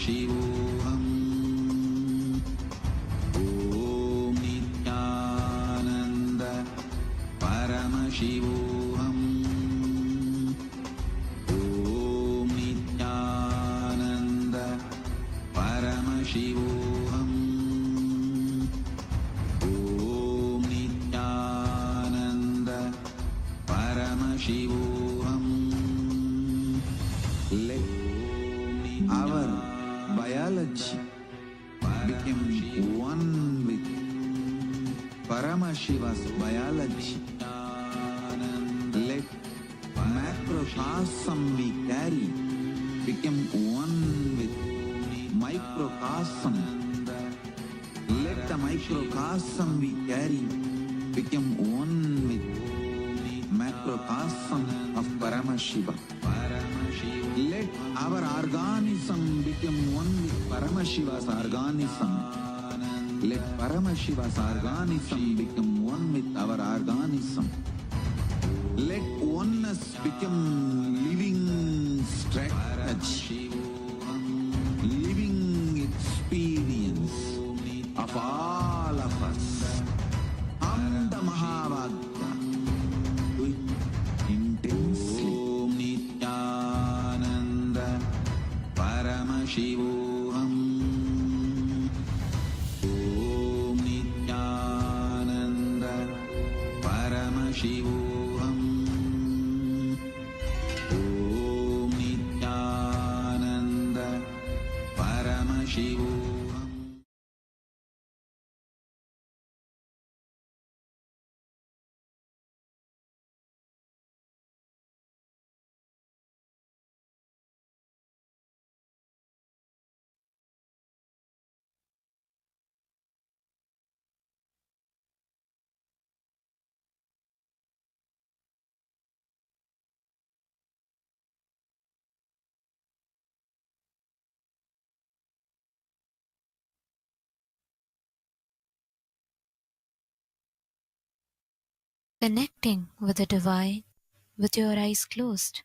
Shivoham. Om Nithyananda Paramashivoham. Om Nithyananda Paramashivoham. Om Nithyananda Paramashivoham. Let our biology became one with Paramashiva's biology. Let macrocosm we carry become one with microcosm. Let the microcosm we carry become one with macrocosm of Paramashiva. Let our organism become one with Paramashiva's organism. Let Paramashiva's organism become one with our organism. Let oneness become living strategy, living experience of all of us. Amda Mahavagya, do it intensely. Om Nithyananda Paramashivoham. Om Nithyananda Paramashivoham. Om Nithyananda Paramashivoham. Connecting with the divine with your eyes closed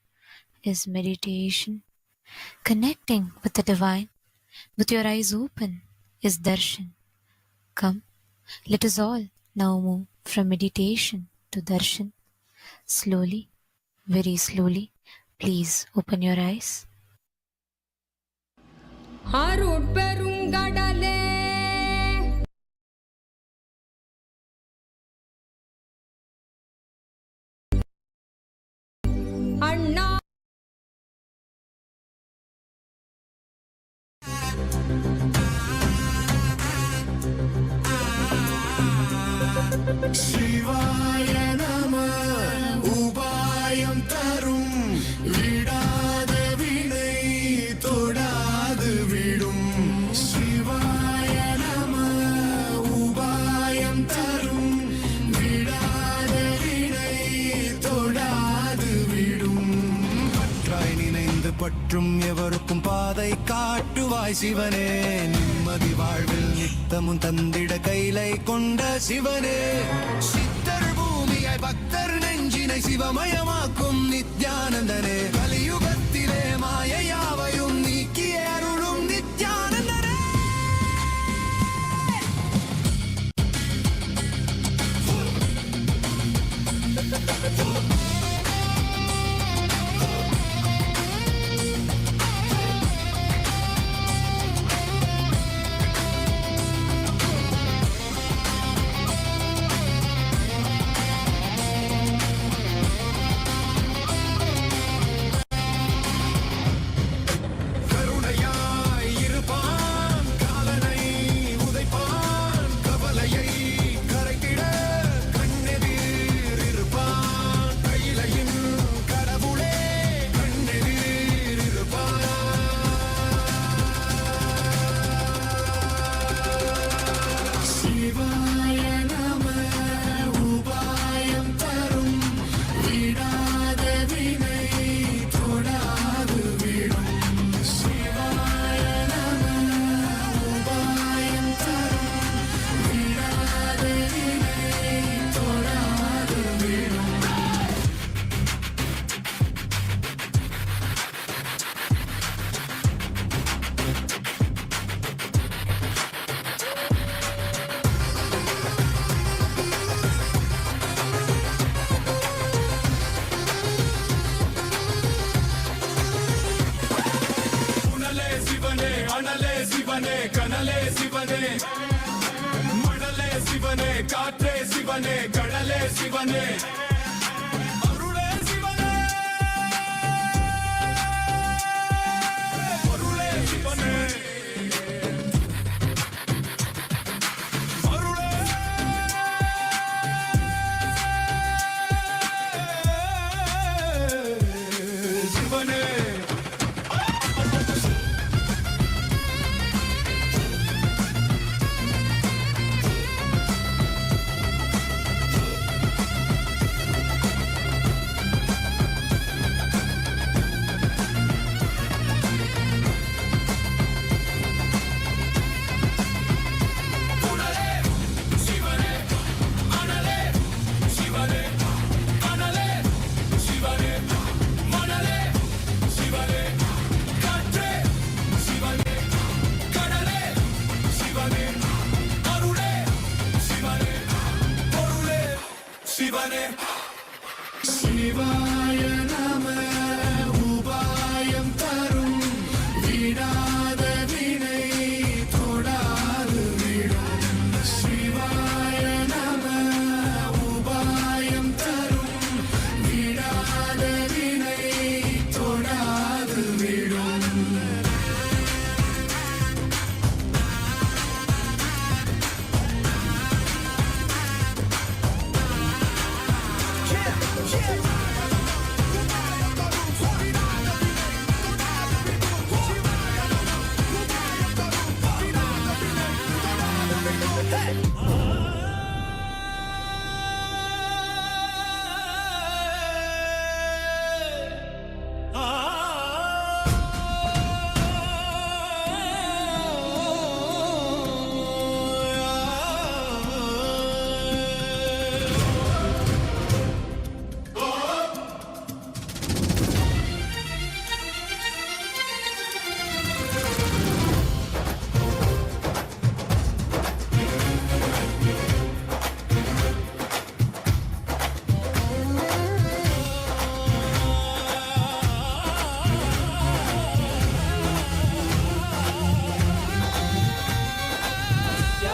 is meditation. Connecting with the divine with your eyes open is darshan. Come, let us all now move from meditation to darshan. Slowly, very slowly, please open your eyes. அருட்பெருங்கடலே அண்ணா சிவாய நம உபாயம் தரும் விடாத வினை தொடாது விடும். சிவாய நம உபாயம் தரும் விடாத வினை தொடாது விடும். பற்றாய் நினைந்து பற்றும் எவருக்கும் பாதை காட்டுவாய் சிவனே. நிம்மதி வாழ்வில் நித்தமும் தந்திட கைலை கொண்ட சிவனே. சித்தர் பூமியாய் பக்தர் நெஞ்சினை சிவமயமாக்கும் நித்யானந்தனே. கலியுகத்திலே மாயையாவையும் நீக்கி அருளும் நித்யானந்தனே. கருணையாய் இருப்பான் காலனை உதைப்பான் கவலையை கரைத்திட கண்ணெதிர் இருப்பான். கையிலையின் கடவுளே கண்ணெதிர் இருப்பான். சிவாய நம உபாயம் தரும் விடாத வினை தொடாது விடும். சிவாய நம உபாயம் தரும் விடாத வினை தொடாது விடும். சிவனே காற்றே சிவனே கடலே சிவனே அருளே சிவனே பொருளே சிவனே அருளே சிவனே சிவாய நம உபாயம் தரும் விடாத வினை தொடாது விடும் சிவாய நம உபாயம் தரும் விடாத வினை தொடாது விடும்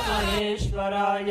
महेश्वराय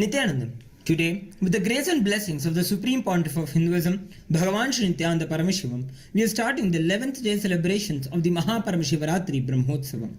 Nithyanandam. Today, with the grace and blessings of the Supreme Pontiff of Hinduism, Bhagavan Shri Nithyananda Paramashivam, we are starting the 11th day celebrations of the Mahaparamashivratri Brahmotsavam.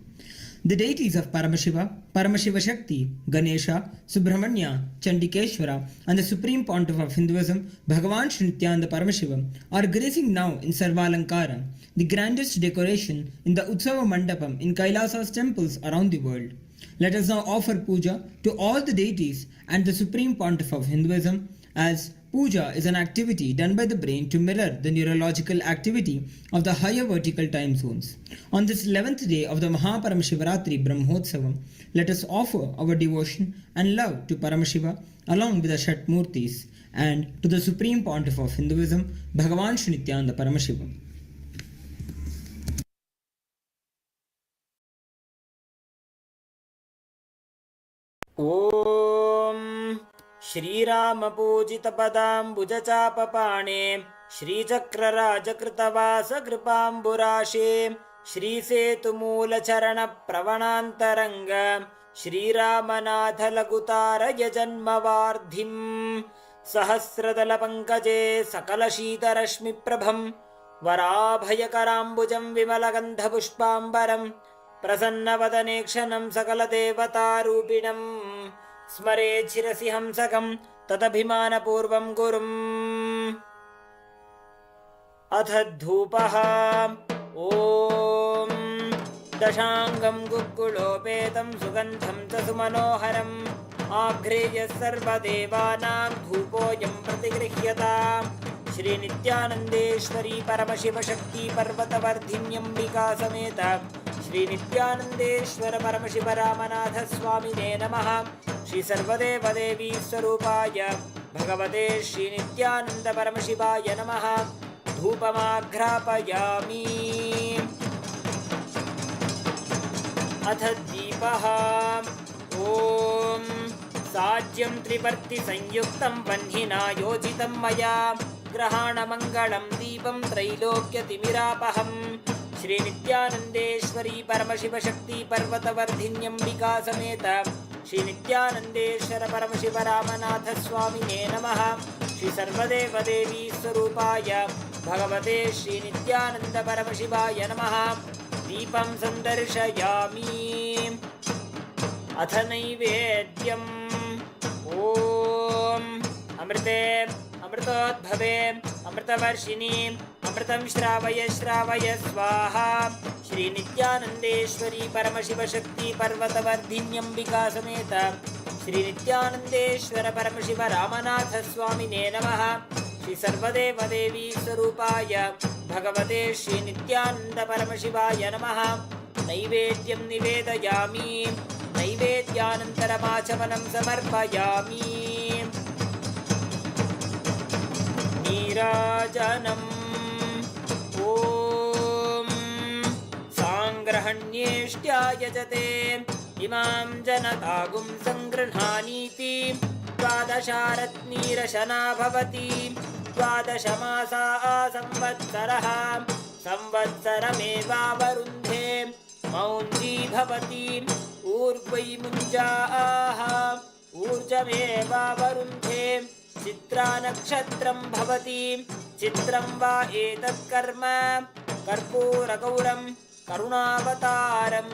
The deities of Paramashiva, Paramashiva Shakti, Ganesha, Subramanya, Chandikeshwara, and the Supreme Pontiff of Hinduism, Bhagavan Shri Nithyananda Paramashivam, are gracing now in Sarvalankara, the grandest decoration in the Utsava Mandapam in Kailasa's temples around the world. Let us now offer puja to all the deities and the Supreme Pontiff of Hinduism, as puja is an activity done by the brain to mirror the neurological activity of the higher vertical time zones. On this 11th day of the Mahaparamashivratri Brahmotsavam, let us offer our devotion and love to Paramashiva along with the Shatmurtis and to the Supreme Pontiff of Hinduism, Bhagavan Shri Nithyananda Paramashivam. ॐ श्रीरामपूजितपदाम्बुजचापपाणे श्रीचक्रराजकृतवासकृपाम्बुराशे श्रीसेतुमूलचरणप्रवणान्तरङ्ग श्रीरामनाथलघुतारय जन्मवार्धिम् सहस्रदलपङ्कजे सकलशीतरश्मिप्रभम् वराभयकराम्बुजं विमलगन्धपुष्पाम्बरम् प्रसन्नवदने क्षणं सकलदेवतारूपिणम् स्मरेत् शिरसि हंसकं तदभिमानपूर्वं गुरुम्। अथ धूपः। ॐ दशाङ्गं गुग्गुलोपेतं सुगन्धं च सुमनोहरम् आघ्रेय सर्वदेवानां धूपोऽयं प्रतिगृह्यताम्। श्रीनित्यानन्देश्वरी परमशिवशक्ति पर्वतवर्धिन्यम्बिका समेत श्रीनित्यानन्देश्वर परमशिवरामनाथ स्वामिने नमः। श्री सर्वदेवदेवी स्वरूपाय भगवते श्रीनित्यानन्द परमशिवाय नमः। धूपमाघ्रापयामि। अथ दीपः। ॐ साज्यं त्रिवर्तिसंयुक्तं वह्निना योजितं मया ग्रहाणमङ्गलं दीपं त्रैलोक्यतिमिरापहम्। श्रीनित्यानन्देश्वरी परमशिवशक्ति पर्वतवर्धिन्यम्बिका समेत श्रीनित्यानन्देश्वर परमशिवरामनाथ स्वामिने नमः। श्री सर्वदेवदेवी स्वरूपाय भगवते श्रीनित्यानन्द परमशिवाय नमः। दीपं सन्दर्शयामि। अथ नैवेद्यम्। ॐ अमृते अमृतोद्भवे अमृतवर्षिणी अमृतं श्रावय श्रावय स्वाहा। श्रीनित्यानन्देश्वरी परमशिवशक्ति पर्वतवर्धिन्यम्बिका समेत श्रीनित्यानन्देश्वर परमशिवरामनाथ स्वामिने नमः। श्री सर्वदेवदेवी स्वरूपाय भगवते श्रीनित्यानन्द परमशिवाय नमः। नैवेद्यं निवेदयामि। नैवेद्यानन्तरमाचमनं समर्पयामि। नीराजनम्। ॐ साङ्ग्रहण्येष्ट्यायजते इमां जनतागुं सङ्गृह्णानीति द्वादशारत्नीरशना भवति। द्वादशमासा संवत्सरः संवत्सरमेवावरुन्धे मौञ्जी भवति। ऊर्ध्वै मुञ्जाः ऊर्जमेवावरुन्धे। चित्रा नक्षत्रं भवति। चित्रं वा एतत् कर्म कर्पूरगौरं करुणावतारं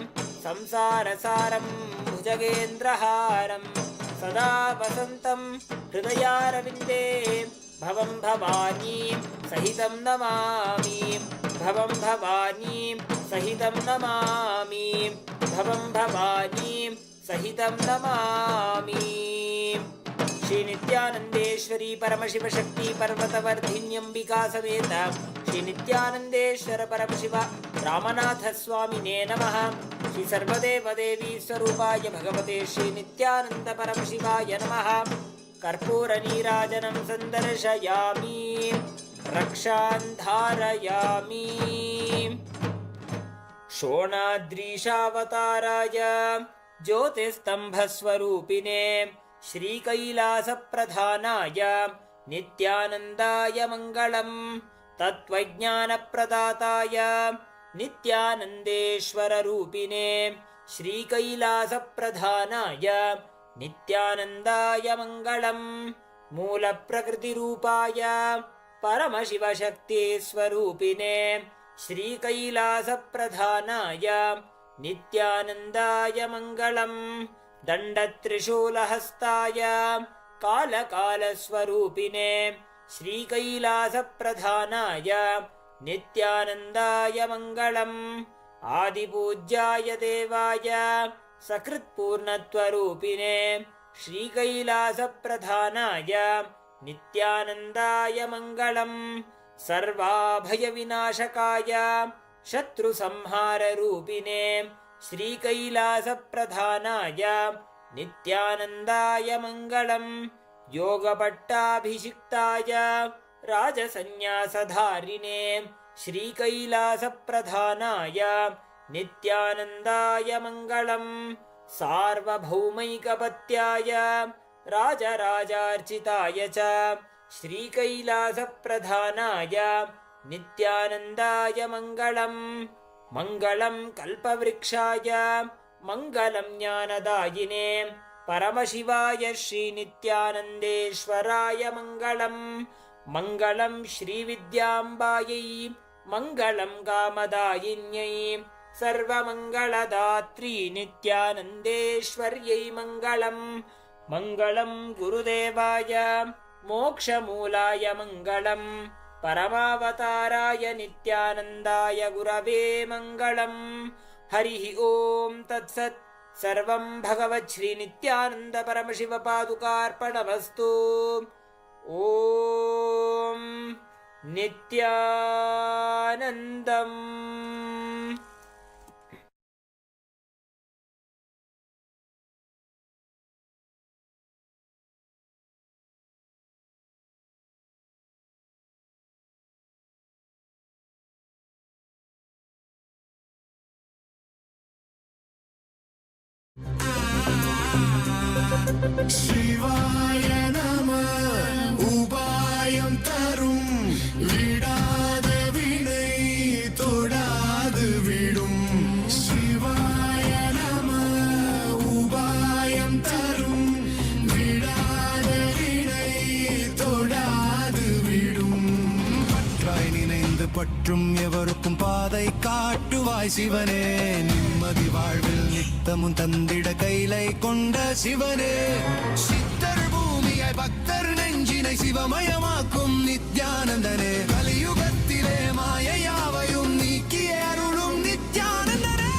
संसारसारं भुजगेन्द्रहारं सदा वसन्तं हृदयारविन्दे भवं भवानी सहितं नमामि। भवं भवानी सहितं नमामि। भवं भवानी सहितं नमामि। श्रीनित्यानन्देश्वरी परमशिवशक्ति पर्वतवर्धिन्यम्बिका समेत श्रीनित्यानन्देश्वर परमशिव रामनाथ स्वामिने नमः। श्री सर्वदेवदेवी स्वरूपाय भगवते श्रीनित्यानन्द परमशिवाय नमः। कर्पूरनीराजनं सन्दर्शयामि। रक्षान् धारयामि। शोणाद्रीशावताराय ज्योतिस्तम्भस्वरूपिणे श्रीकैलासप्रधानाय नित्यानन्दाय मङ्गलम्। तत्त्वज्ञानप्रदाताय नित्यानन्देश्वररूपिणे श्रीकैलासप्रधानाय नित्यानन्दाय मङ्गलम्। मूलप्रकृतिरूपाय परमशिवशक्तिस्वरूपिणे श्रीकैलासप्रधानाय नित्यानन्दाय मङ्गलम्। दण्डत्रिशूलहस्ताय कालकालस्वरूपिणे श्रीकैलासप्रधानाय नित्यानन्दाय मङ्गलम्। आदिपूज्याय देवाय सकृत्पूर्णत्वरूपिणे श्रीकैलासप्रधानाय नित्यानन्दाय मङ्गलम्। सर्वाभयविनाशकाय शत्रुसंहाररूपिणे श्रीकैलासप्रधानाय नित्यानन्दाय मङ्गलम्। योगपट्टाभिषिक्ताय राजसन्न्यासधारिणे श्रीकैलासप्रधानाय नित्यानन्दाय मङ्गलम्। सार्वभौमैकपत्याय राजराजार्चिताय च श्रीकैलासप्रधानाय नित्यानन्दाय मङ्गलम् मङ्गलं कल्पवृक्षाय मङ्गलं ज्ञानदायिने परमशिवाय श्रीनित्यानन्देश्वराय मङ्गलम् मङ्गलं श्रीविद्याम्बायै मङ्गलं कामदायिन्यै सर्वमङ्गलदात्री नित्यानन्देश्वर्यै मङ्गलम् मङ्गलं गुरुदेवाय मोक्षमूलाय मङ्गलम् परमावताराय नित्यानन्दाय गुरवे मङ्गलम् हरिः ॐ तत्सत् सर्वं भगवत् श्री नित्यानन्द परमशिव पादुकार्पणमस्तु ॐ नित्यानन्दम् சிவாய நம உபாயம் தரும் விடாத வினை தொடாது விடும் சிவாய நம உபாயம் தரும் விடாத வினை தொடாது விடும் பற்றாய் நினைந்து பற்றும் எவருக்கும் பாதை காட்டுவாய் சிவனே நிம்மதி வாழ்வில் நித்தமும் தந்திட கைலை கொண்ட சிவனே சித்தர் பூமியை பக்தர் நெஞ்சினை சிவமயமாக்கும் நித்யானந்தனே கலியுகத்திலே மாயையாவையும் நீக்கிய அருளும் நித்யானந்தனே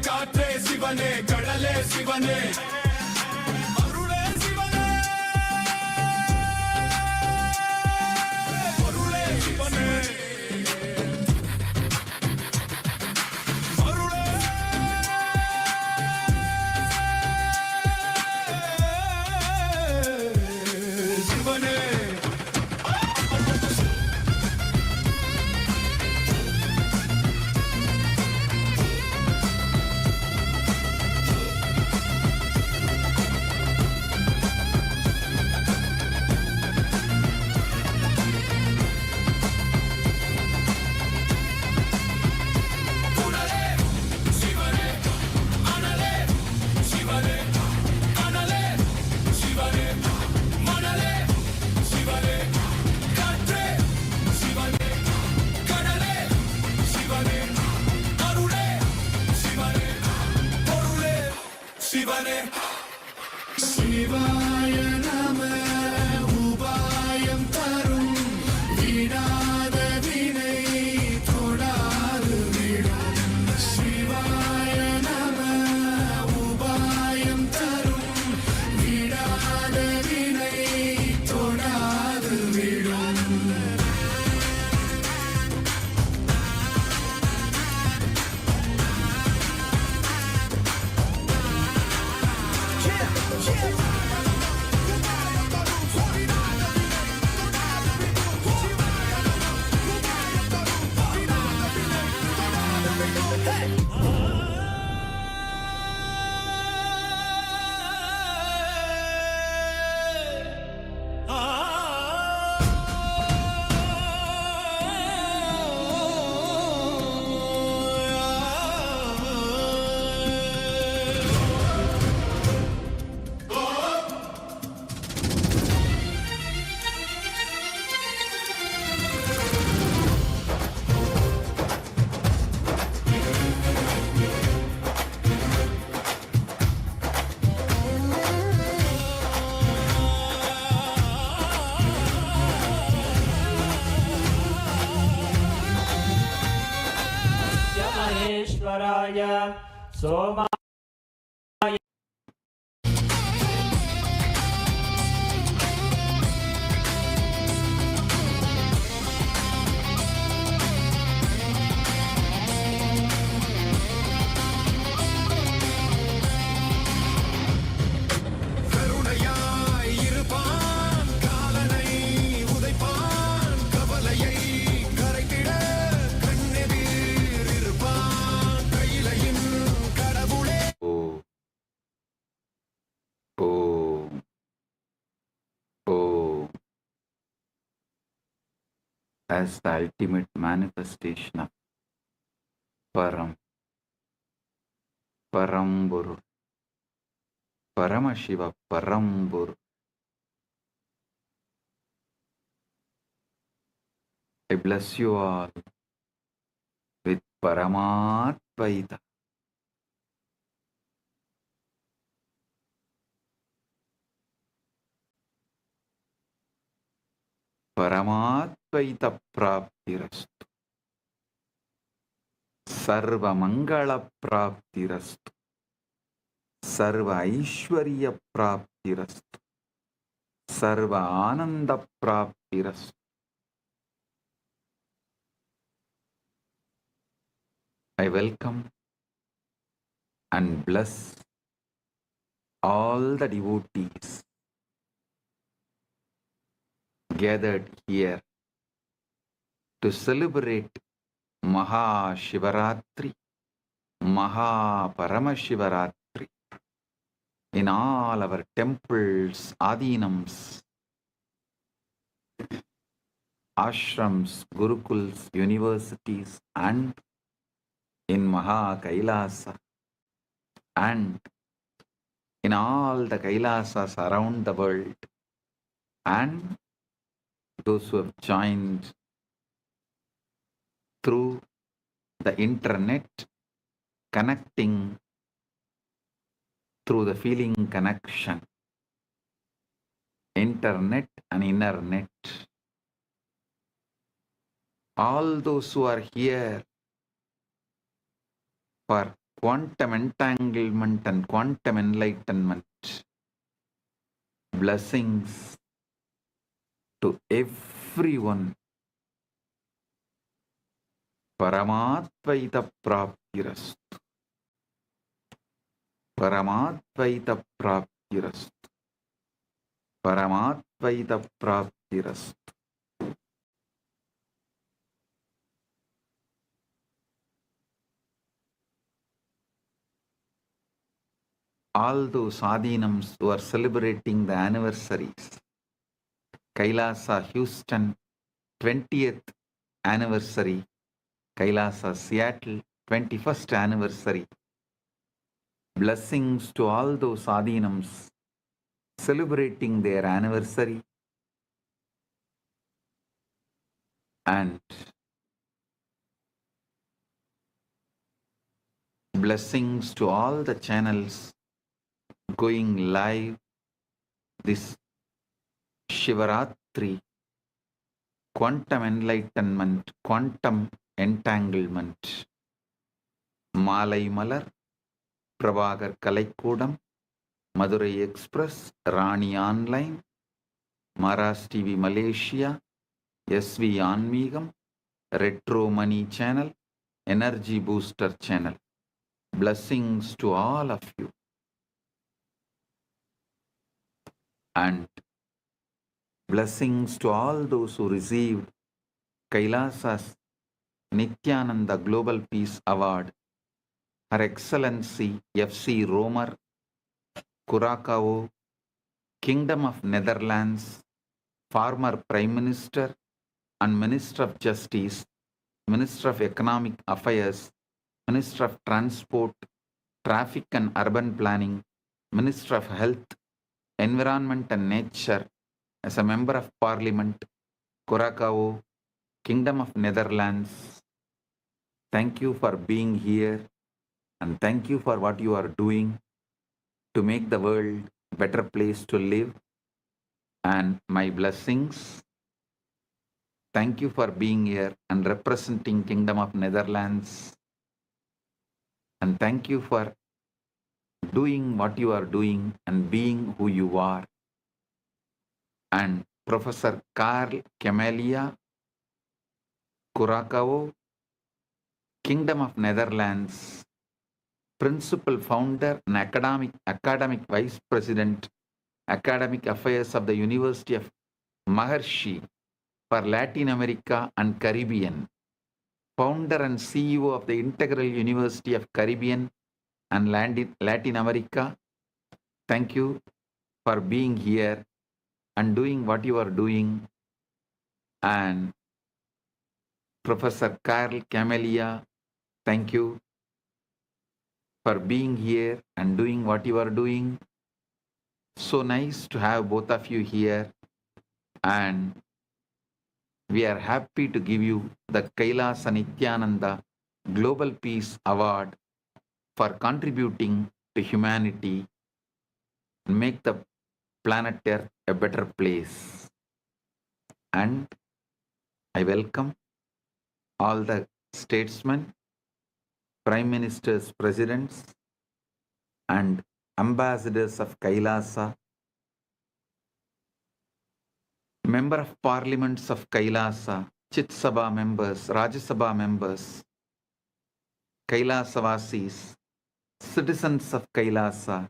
காற்றே சிவனே கடலே சிவனே அருளே சிவனே பொருளே சிவனே அருளே சிவனே சிவாய நம உபாயம் தரும் விடாத வினை தொடாது விடும் சிவாய நம உபாயம் தரும் விடாத வினை தொடாது விடும் सोमेश्वराय सोमा கருணையாய் இருப்பான் காலனை உதைப்பான் கவலையை கரைத்திட கண்ணெதிர் இருப்பான் கையிலையின் கடவுளே. Om. Om. As the ultimate manifestation of Paramburu, Paramashiva Paramburu, I bless you all with Paramatvaita. Paramatvaita Praptirastu. Sarva Mangala Praptirastu. Sarva Aishwarya Praptirastu. Sarva Ananda Praptirastu. I welcome and bless all the devotees gathered here to celebrate Mahashivaratri, Mahaparamashivaratri in all our temples, adinams, ashrams, gurukuls, universities, and in Kailasa, and in all the Kailasas around the world, and those who have joined through the internet, connecting through the feeling connection, internet and inner net. All those who are here for quantum entanglement and quantum enlightenment, blessings to everyone. Paramatvaita Praptirastu. Paramatvaita Praptirastu. Paramatvaita Praptirastu. All those adinams who are celebrating the anniversaries, Kailasa Houston 20th anniversary, Kailasa Seattle 21st anniversary. Blessings to all those adinams celebrating their anniversary, and blessings to all the channels going live this Shivaratri, quantum enlightenment, quantum entanglement. Malai Malar, Prabhagar Kalaikudam, Madurai Express, Rani Online, Maras TV Malaysia, SV Anmigam, Retro Money Channel, Energy Booster Channel. Blessings to all of you. And blessings to all those who received Kailasa's Nithyananda Global Peace Award, Her Excellency F.C. Romer, Curacao, Kingdom of Netherlands, former Prime Minister and Minister of Justice, Minister of Economic Affairs, Minister of Transport, Traffic and Urban Planning, Minister of Health, Environment and Nature, as a Member of Parliament, Curacao, Kingdom of Netherlands. Thank you for being here, and thank you for what you are doing to make the world a better place to live. And my blessings. Thank you for being here and representing Kingdom of Netherlands. And thank you for doing what you are doing and being who you are. And Professor Karl Camelia Curacao, Kingdom of Netherlands, Principal Founder and Academic Vice President, Academic Affairs of the University of Maharishi for Latin America and Caribbean, Founder and CEO of the Integral University of Caribbean and Latin America. Thank you for being here and doing what you are doing. And Professor Karl Camelia, thank you for being here and doing what you are doing. So nice to have both of you here, and we are happy to give you the Kailasa Nithyananda Global Peace Award for contributing to humanity and make the planet Earth a better place. And I welcome all the statesmen, prime ministers, presidents, and ambassadors of Kailasa, member of parliaments of Kailasa, Chit Sabha members, Rajya Sabha members, Kailasa-vasis, citizens of Kailasa,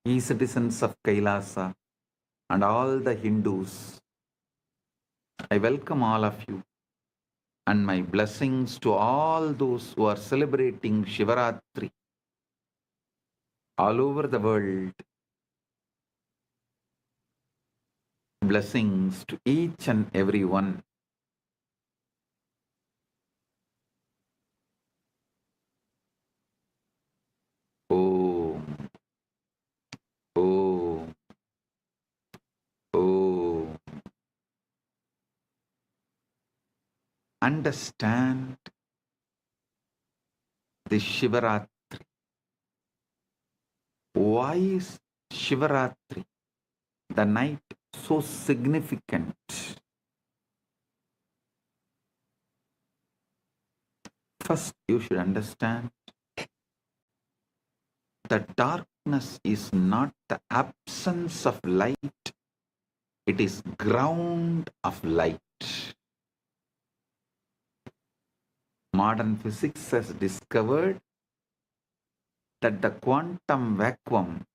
e-citizens of Kailasa, and all the Hindus. I welcome all of you, and my blessings to all those who are celebrating Shivaratri all over the world. Blessings to each and every one. Om. Om. Om. Understand the Shivaratri. Why is Shivaratri, the night, so significant? First, you should understand that darkness is not the absence of light, it is ground of light. Modern physics has discovered that the quantum vacuum,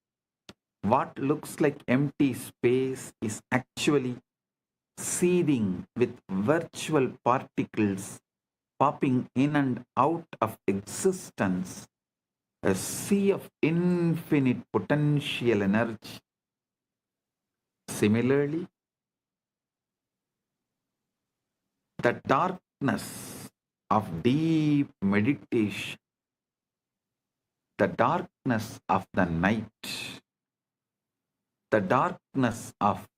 what looks like empty space, is actually seething with virtual particles popping in and out of existence, a sea of infinite potential energy. Similarly, the darkness of deep meditation, the darkness of the night, the darkness of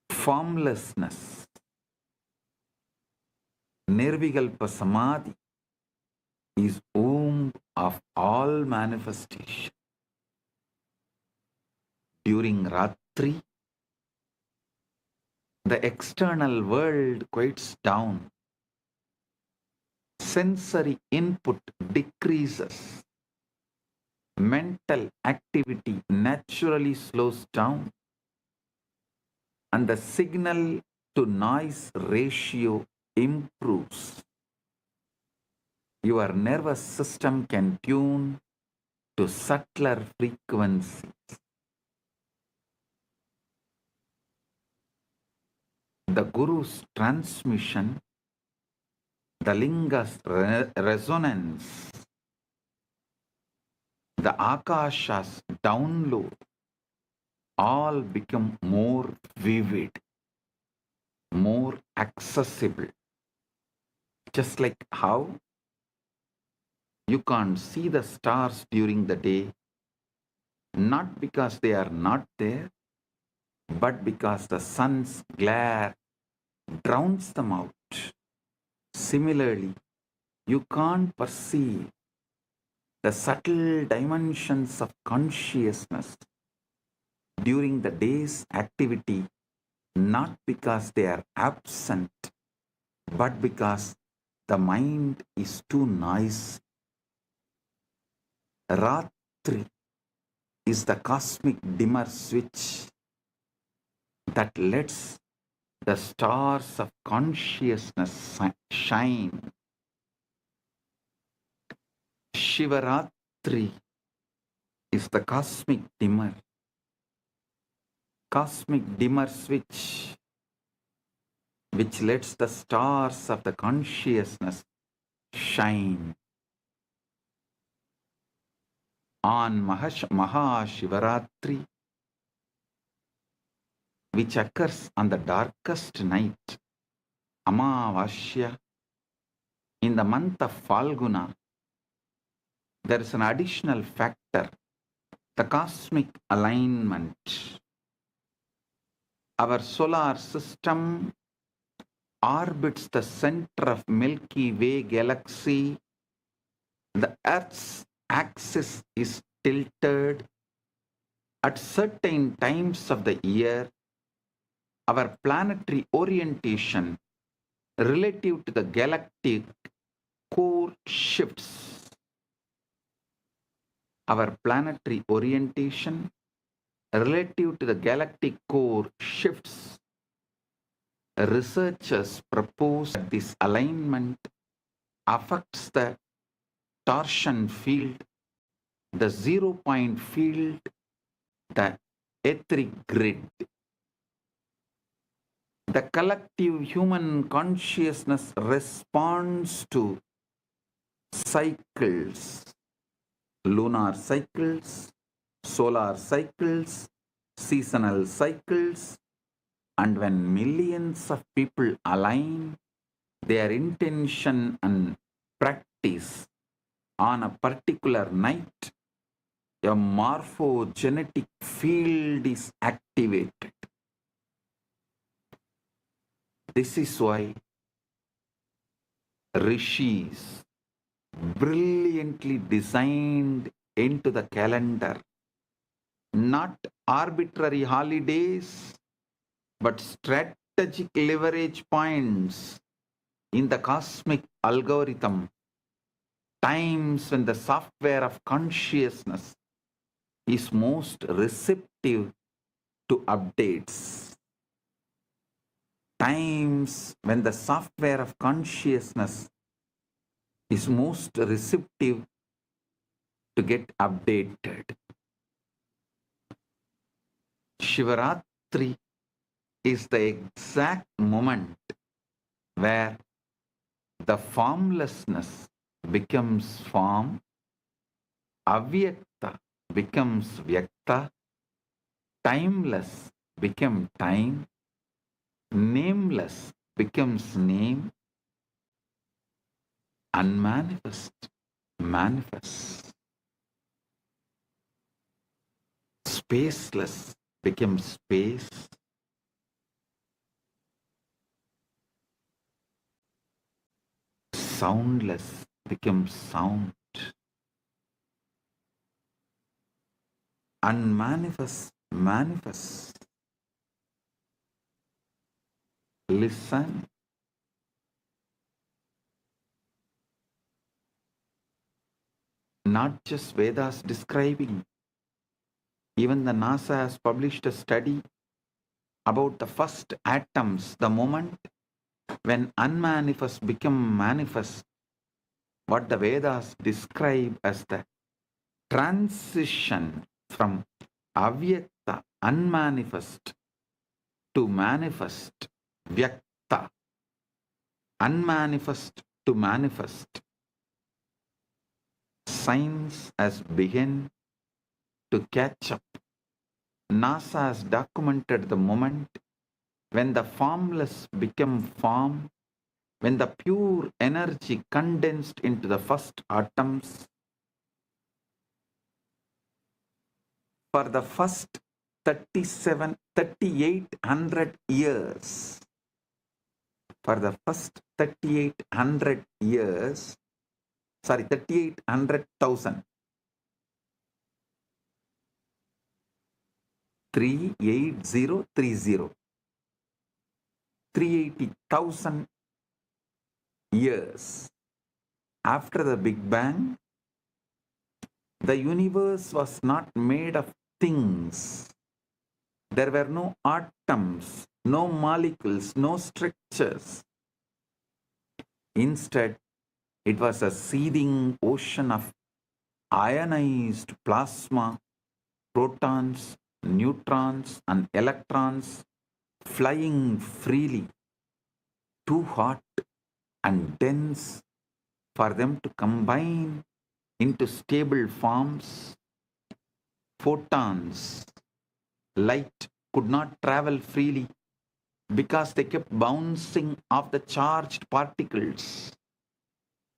formlessness, Nirvikalpa Samadhi, is womb of all manifestation. During Ratri, the external world quiets down. Sensory input decreases. Mental activity naturally slows down. And the signal to noise ratio improves. Your nervous system can tune to subtler frequencies. The Guru's transmission, the Linga's resonance, the Akasha's download, all become more vivid, more accessible. Just like how you can't see the stars during the day, not because they are not there, but because the sun's glare drowns them out. Similarly, you can't perceive the subtle dimensions of consciousness during the day's activity, not because they are absent, but because the mind is too noisy. Ratri is the cosmic dimmer switch that lets the stars of consciousness shine. Shivaratri is the cosmic dimmer switch which lets the stars of the consciousness shine. On Mahashivaratri, which occurs on the darkest night, Amavasya, in the month of Falguna, there is an additional factor, the cosmic alignment. Our solar system orbits the center of Milky Way galaxy. The Earth's axis is tilted. At certain times of the year, our planetary orientation relative to the galactic core shifts. Our planetary orientation relative to the galactic core shifts. Researchers propose that this alignment affects the torsion field, the 0-point field, the etheric grid. The collective human consciousness responds to cycles, lunar cycles, solar cycles, seasonal cycles, and when millions of people align their intention and practice on a particular night, a morphogenetic field is activated. This is why rishis brilliantly designed into the calendar not arbitrary holidays, but strategic leverage points in the cosmic algorithm, times when the software of consciousness is most receptive to updates, times when the software of consciousness is most receptive to get updated. Shivaratri is the exact moment where the formlessness becomes form, avyakta becomes vyakta, timeless becomes time, nameless becomes name, unmanifest manifests, spaceless becomes space, soundless becomes sound, unmanifest manifests. Listen. Not just Vedas describing. Even the NASA has published a study about the first atoms, the moment when unmanifest become manifest, what the Vedas describe as the transition from avyakta, unmanifest, to manifest, vyakta, unmanifest to manifest. Science has begun to catch up. NASA has documented the moment when the formless become form, when the pure energy condensed into the first atoms. For the first 3,800 years, for the first 3,800 years, 3,800,000, 38030, 380,000 years after the Big Bang, The universe was not made of things. There were no atoms, no molecules, no structures. Instead, it was a seething ocean of ionized plasma, protons, neutrons, and electrons flying freely, too hot and dense for them to combine into stable forms. Photons, light, could not travel freely because they kept bouncing off the charged particles,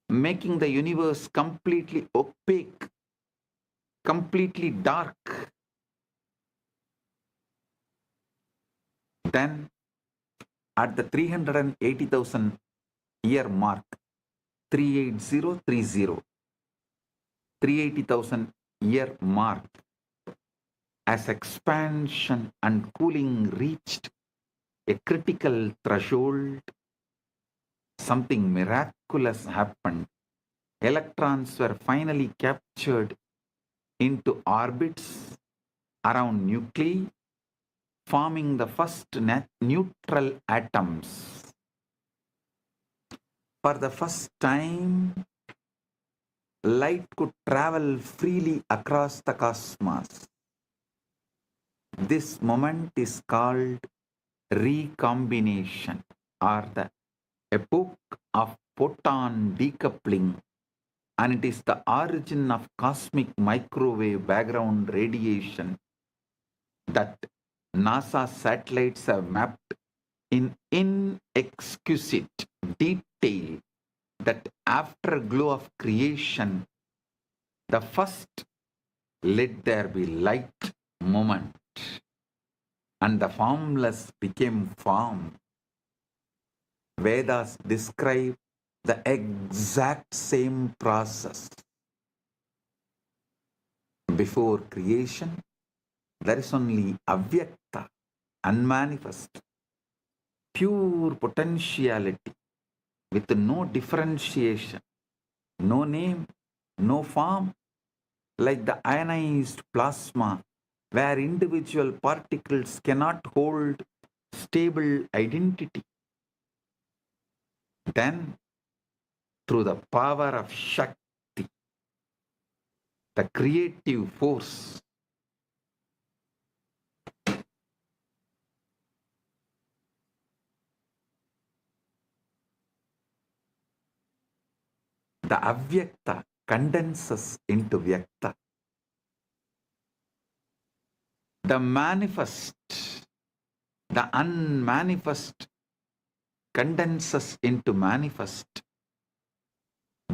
making the universe completely opaque, completely dark. Then, at the 380,000 year mark, 38030, 380,000 year mark, as expansion and cooling reached a critical threshold, something miraculous happened. Electrons were finally captured into orbits around nuclei, forming the first neutral atoms. For the first time, light could travel freely across the cosmos. This moment is called recombination, or the epoch of photon decoupling, and it is the origin of cosmic microwave background radiation that NASA satellites have mapped in inexquisite detail. That afterglow of creation, the first let there be light moment, and the formless became form. Vedas describe the exact same process. Before creation, there is only avyakta, unmanifest, pure potentiality with no differentiation, no name, no form, like the ionized plasma, where individual particles cannot hold stable identity. Then, through the power of Shakti, the creative force, the avyakta condenses into vyakta. The manifest, the unmanifest condenses into manifest.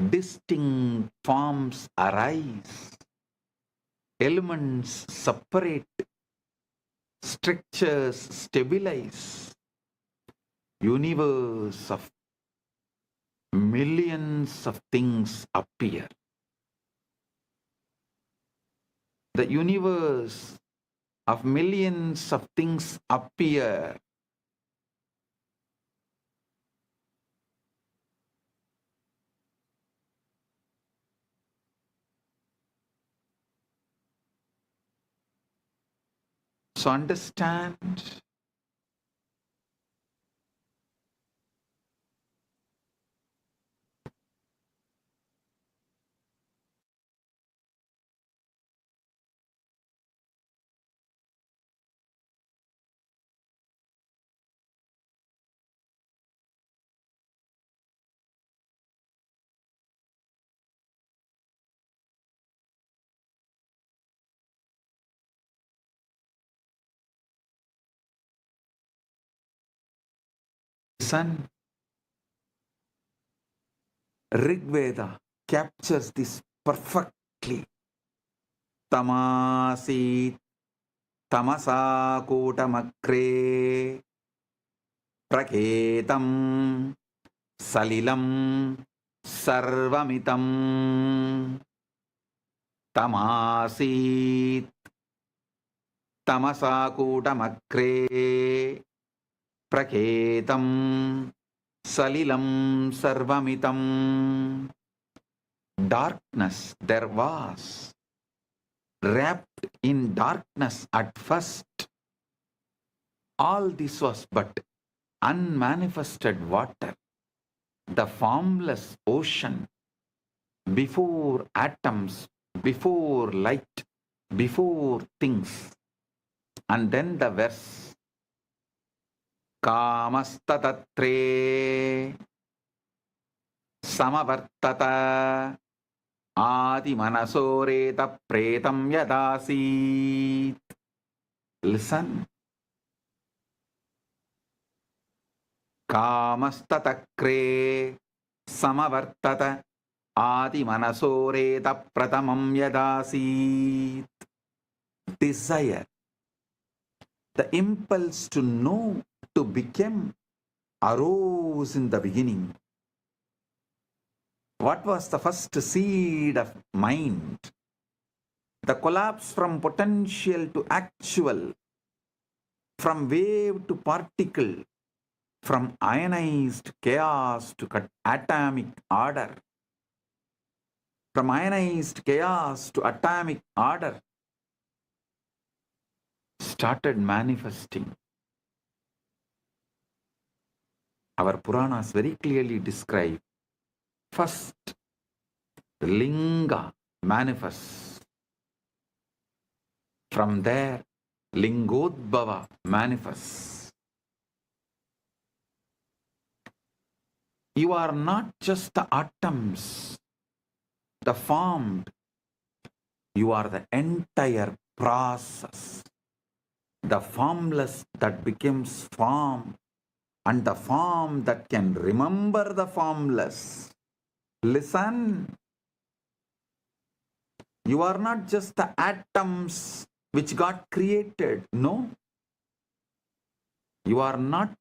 Distinct forms arise. Elements separate. Structures stabilize. Universe of millions of things appear. The universe of millions of things appear. So understand, Son, Rig Veda captures this perfectly. Tamasi tamasa kotamakre praketam salilam sarvamitam. Tamasi tamasa kotamakre praketam salilam sarvamitam. Darkness there was, wrapped in darkness at first. All this was but unmanifested water, the formless ocean, before atoms, before light, before things. And then the verse, Kamastatre Samavartata Adi Manasoreta Pretam Yadasit. Listen. Kamastatakre Samavartata Adi Manasoreta Pratamam Yadasit. Desire, the impulse to know, to become, arose in the beginning. What was the first seed of mind? The collapse from potential to actual, from wave to particle, from ionized chaos to atomic order, from ionized chaos to atomic order, started manifesting. Our Puranas very clearly describe, first, Linga manifests. From there, Lingodbhava manifests. You are not just the atoms, the formed. You are the entire process. The formless that becomes form, and the form that can remember the formless. Listen. You are not just the atoms which got created. No. You are not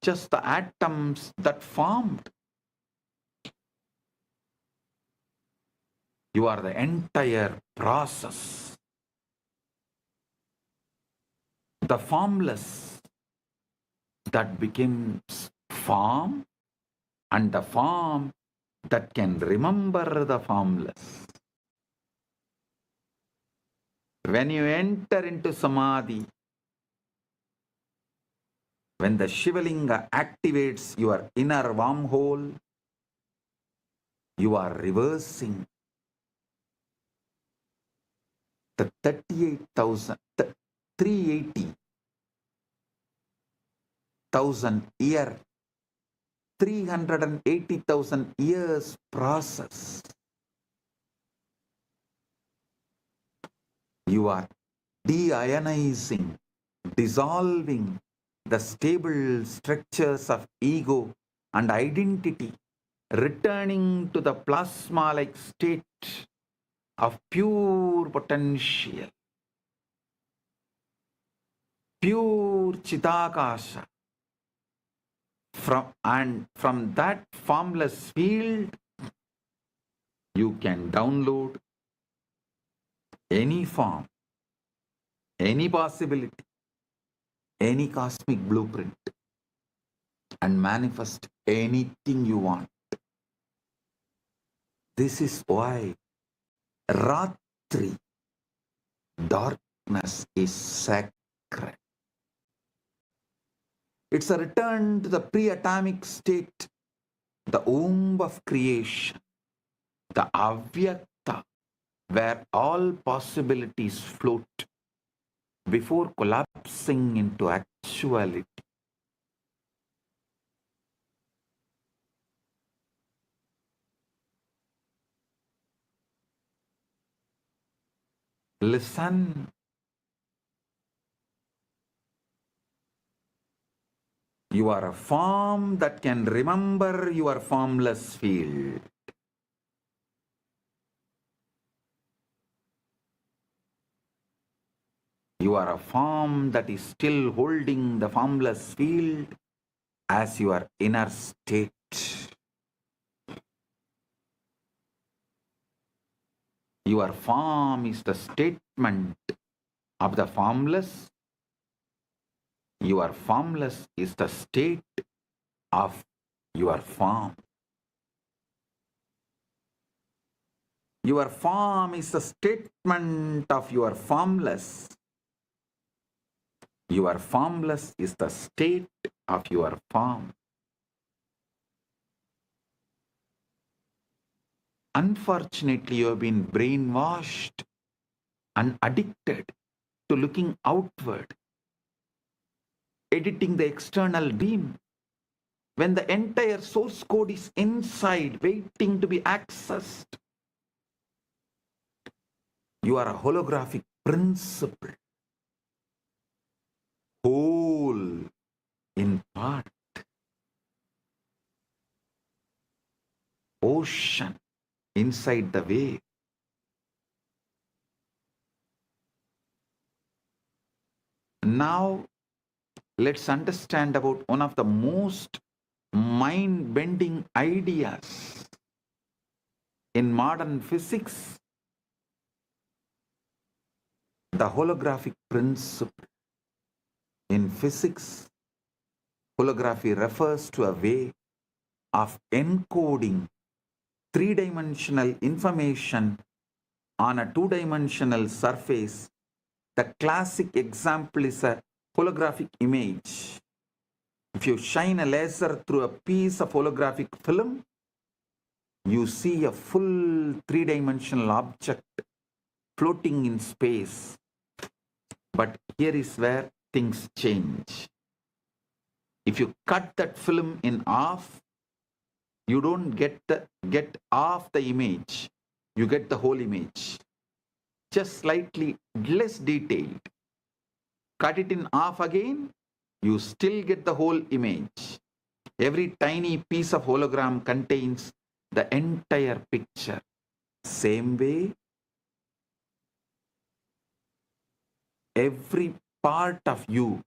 just the atoms that formed. You are the entire process. The formless that becomes form, and the form that can remember the formless. When you enter into Samadhi, when the Shivalinga activates your inner wormhole, you are reversing the 380,000 year, 380,000 years process. You are deionizing, dissolving the stable structures of ego and identity, returning to the plasma-like state of pure potential, pure Chidakasha. From that formless field, you can download any form, any possibility, any cosmic blueprint, and manifest anything you want. This is why Ratri, darkness, is sacred. It's a return to the pre-atomic state, the womb of creation, the Avyakta, where all possibilities float before collapsing into actuality. Listen. You are a form that can remember your formless field. You are a form that is still holding the formless field as your inner state. Your form is the statement of the formless. Your formless is the state of your form. Your form is a statement of your formless. Your formless is the state of your form. Unfortunately, you have been brainwashed and addicted to looking outward, editing the external dream, when the entire source code is inside, waiting to be accessed. You are a holographic principle, whole in part, ocean inside the wave. Now, let's understand about one of the most mind-bending ideas in modern physics, the holographic principle. In physics, holography refers to a way of encoding three-dimensional information on a two-dimensional surface. The classic example is a holographic image. If you shine a laser through a piece of holographic film, you see a full three-dimensional object floating in space. But here is where things change. If you cut that film in half, you don't get half the image. You get the whole image, just slightly less detailed. Cut it in half again, you still get the whole image. Every tiny piece of hologram contains the entire picture. Same way, every part of you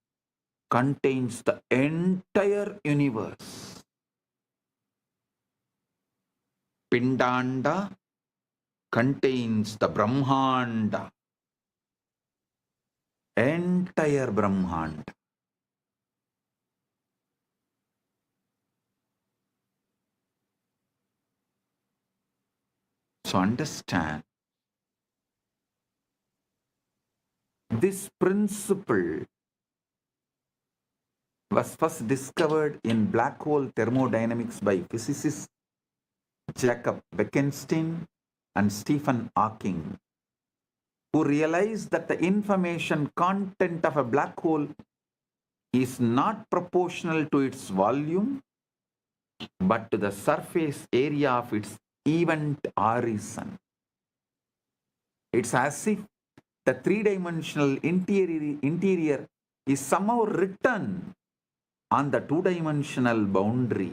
contains the entire universe. Pindanda contains the Brahmanda, entire Brahmanda. So understand, this principle was first discovered in black hole thermodynamics by physicists Jacob Bekenstein and Stephen Hawking, who realized that the information content of a black hole is not proportional to its volume, but to the surface area of its event horizon. It's as if the three-dimensional interior is somehow written on the two-dimensional boundary.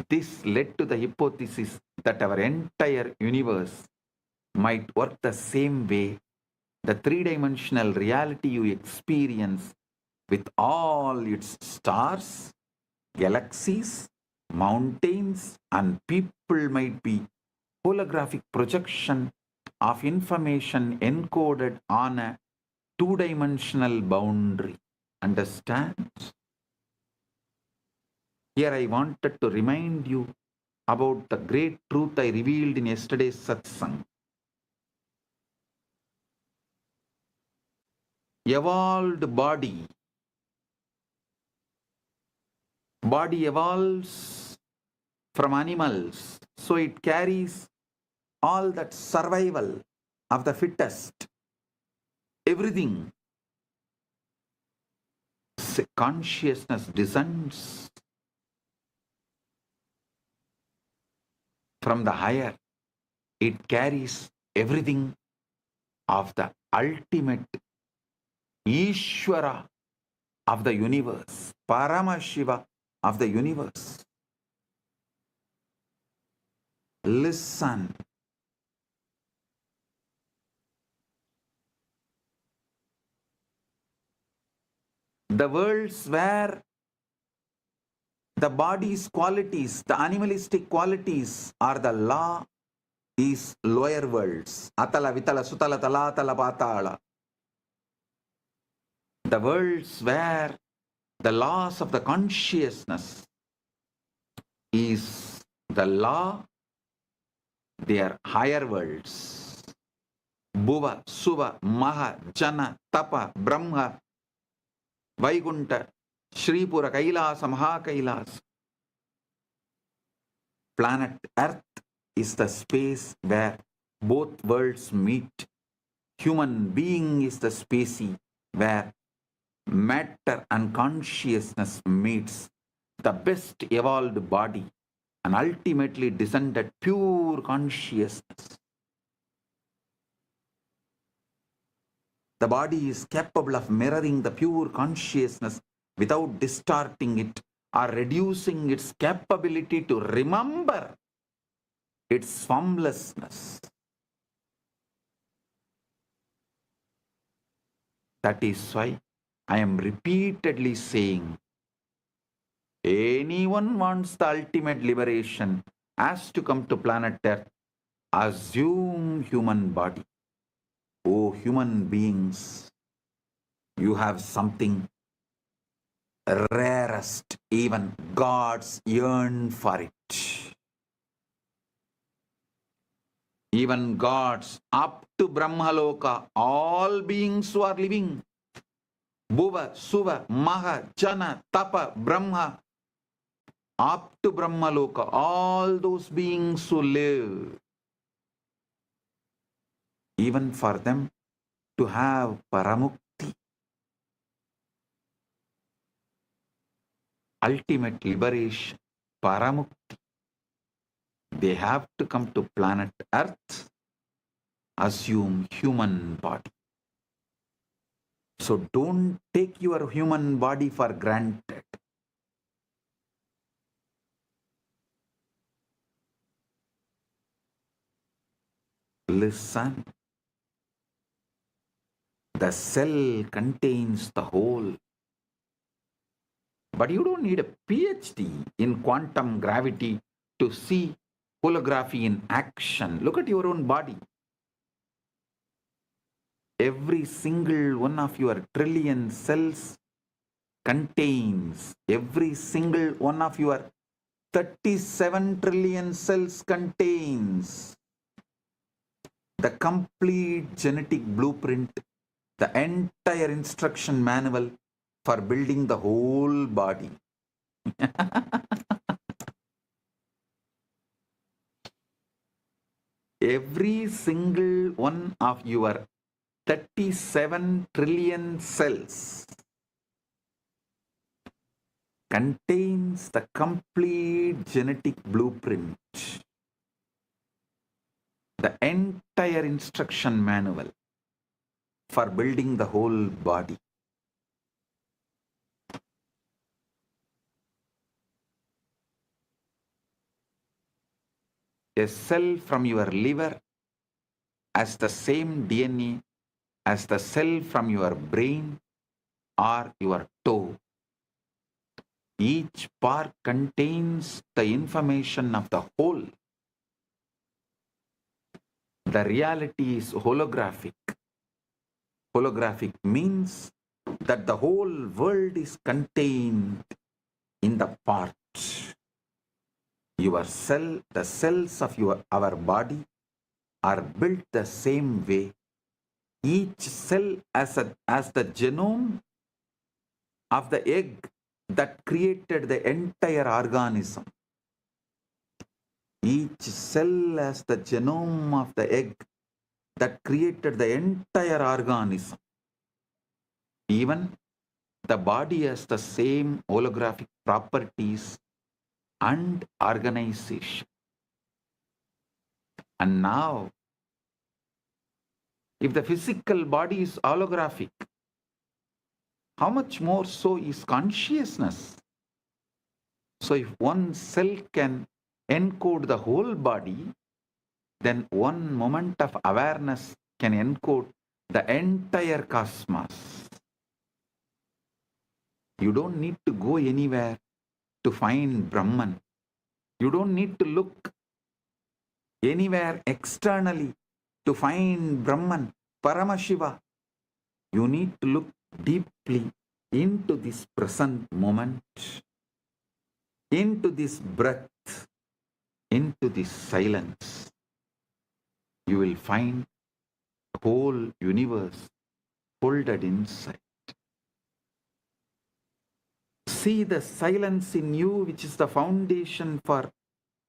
This led to the hypothesis that our entire universe might work the same way. The three-dimensional reality you experience with all its stars, galaxies, mountains, and people might be holographic projection of information encoded on a two-dimensional boundary. Understand? Here I wanted to remind you about the great truth I revealed in yesterday's satsang. Evolved body. Body evolves from animals, so it carries all that survival of the fittest. Everything. Consciousness descends from the higher. It carries everything of the ultimate Ishvara of the universe, Paramashiva of the universe. Listen. The worlds where the body's qualities, the animalistic qualities are the law, is lower worlds. Atala, Vitala, Sutala, Talatala, Patala. The worlds where the laws of the consciousness is the law They are higher worlds. Bhuva, Suva, Maha, Jana, Tapa, Brahma, Vaikunta, Shripura, Kailasa, Mahakailasa. Planet Earth is the space where both worlds meet. Human being is the specie where matter and consciousness meets. The best evolved body and ultimately descended pure consciousness. The body is capable of mirroring the pure consciousness without distorting it or reducing its capability to remember its formlessness. That is why I am repeatedly saying, anyone wants the ultimate liberation has to come to planet Earth, assume human body. Oh, human beings, you have something rarest, even gods yearn for it. Even gods up to Brahmaloka, all beings who are living, Bhuva, Suva, Maha, Jana, Tapa, Brahma, up to Brahmaloka, all those beings who live, even for them to have Paramukti, ultimate liberation, Paramukti, they have to come to planet Earth, assume human body. So don't take your human body for granted. Listen. The cell contains the whole. But you don't need a PhD in quantum gravity to see holography in action. Look at your own body. Every single one of your trillion cells contains, every single one of your 37 trillion cells contains the complete genetic blueprint, the entire instruction manual for building the whole body. Every single one of your 37 trillion cells contains the complete genetic blueprint, the entire instruction manual for building the whole body. A cell from your liver has the same DNA as the cell from your brain or your toe. Each part contains the information of the whole. The reality is holographic. Holographic means that the whole world is contained in the parts. Your cell, the cells of our body are built the same way. Each cell as the genome of the egg that created the entire organism. Each cell has the genome of the egg that created the entire organism. Even the body has the same holographic properties and organization. And now, if the physical body is holographic, how much more so is consciousness? So if one cell can encode the whole body, then one moment of awareness can encode the entire cosmos. You don't need to go anywhere to find Brahman. You don't need to look anywhere externally to find Brahman, Paramashiva. You need to look deeply into this present moment, into this breath, into this silence. you will find the whole universe folded inside. See the silence in you, which is the foundation for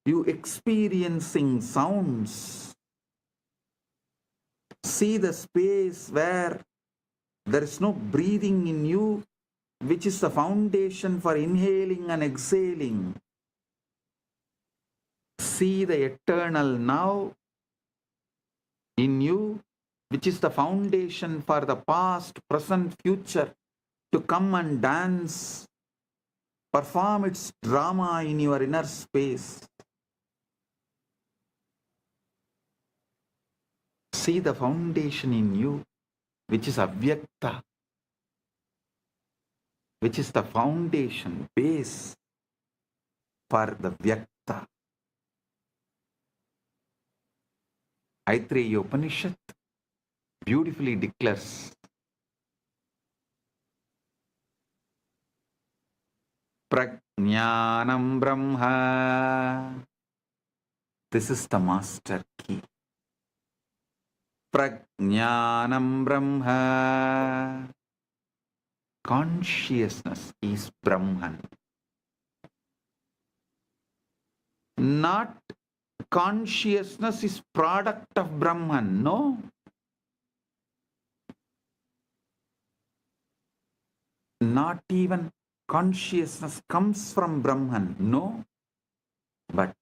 you experiencing sounds. See the space where there is no breathing in you, which is the foundation for inhaling and exhaling. See the eternal now in you, which is the foundation for the past, present, future to come and dance, perform its drama in your inner space. See the foundation in you, which is Avyakta, which is the foundation, base for the Vyakta. Aitreya Upanishad beautifully declares, Prajnanam Brahma. This is the master key. Prajnanam Brahma. Consciousness is Brahman. Not consciousness is product of Brahman. No. Not even consciousness comes from Brahman. No. But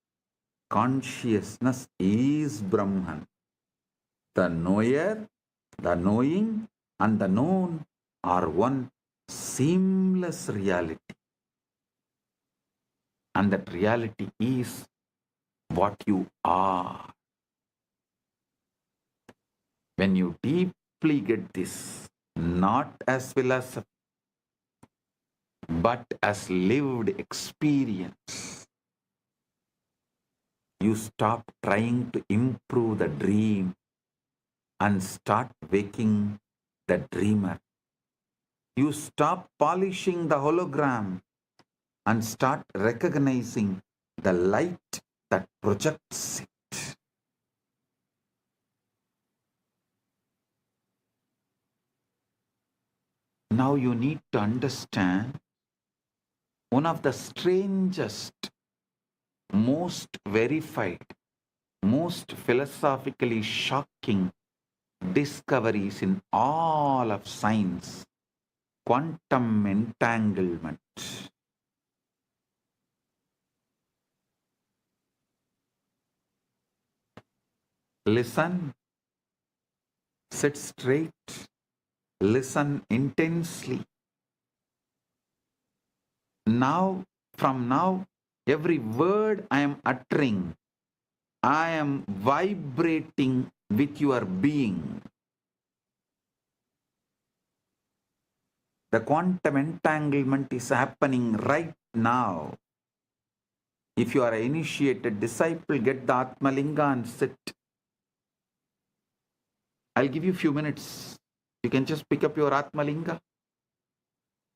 consciousness is Brahman. The knower, the knowing, and the known are one seamless reality. And that reality is what you are. When you deeply get this, not as philosophy, but as lived experience, you stop trying to improve the dream and start waking the dreamer. You stop polishing the hologram and start recognizing the light that projects it. Now you need to understand one of the strangest, most verified, most philosophically shocking discoveries in all of science: quantum entanglement. Listen, sit straight, listen intensely. Now, from now, every word I am uttering, I am vibrating with your being. The quantum entanglement is happening right now. If you are an initiated disciple, get the Atmalinga and sit. I'll give you a few minutes. You can just pick up your Atmalinga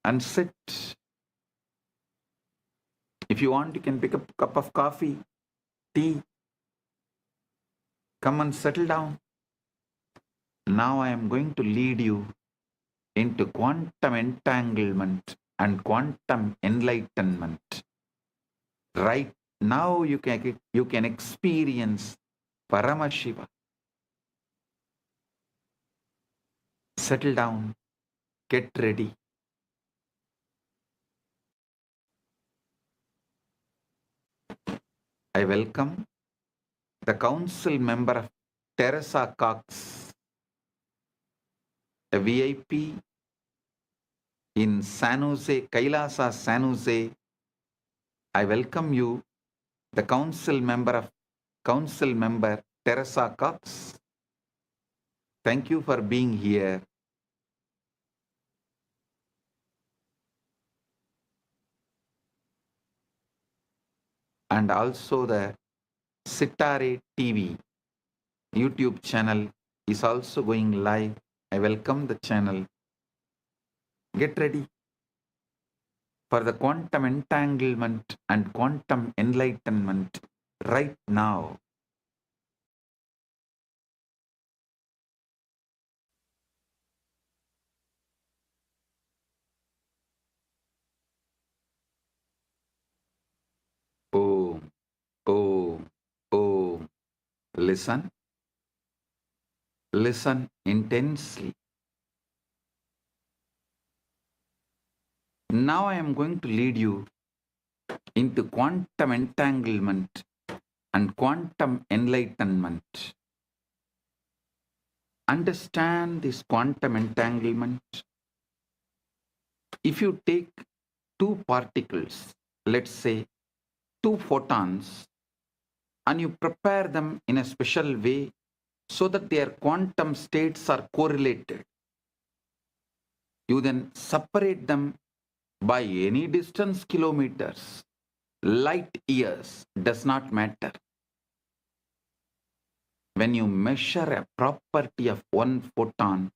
and sit. If you want, you can pick up a cup of coffee, tea. Come and settle down. Now I am going to lead you into quantum entanglement and quantum enlightenment. Right now you can experience Paramashiva. Settle down. Get ready. I welcome the council member of Teresa Cox, a VIP in San Jose, Kailasa San Jose. I welcome you, the council member Teresa Cox. Thank you for being here. And also the Sitare TV YouTube channel is also going live. I welcome the channel. Get ready for the quantum entanglement and quantum enlightenment right now. Listen. Listen intensely. Now I am going to lead you into quantum entanglement and quantum enlightenment. Understand this quantum entanglement. If you take two particles, let's say two photons, and you prepare them in a special way so that their quantum states are correlated, you then separate them by any distance, kilometers, light years, does not matter. When you measure a property of one photon,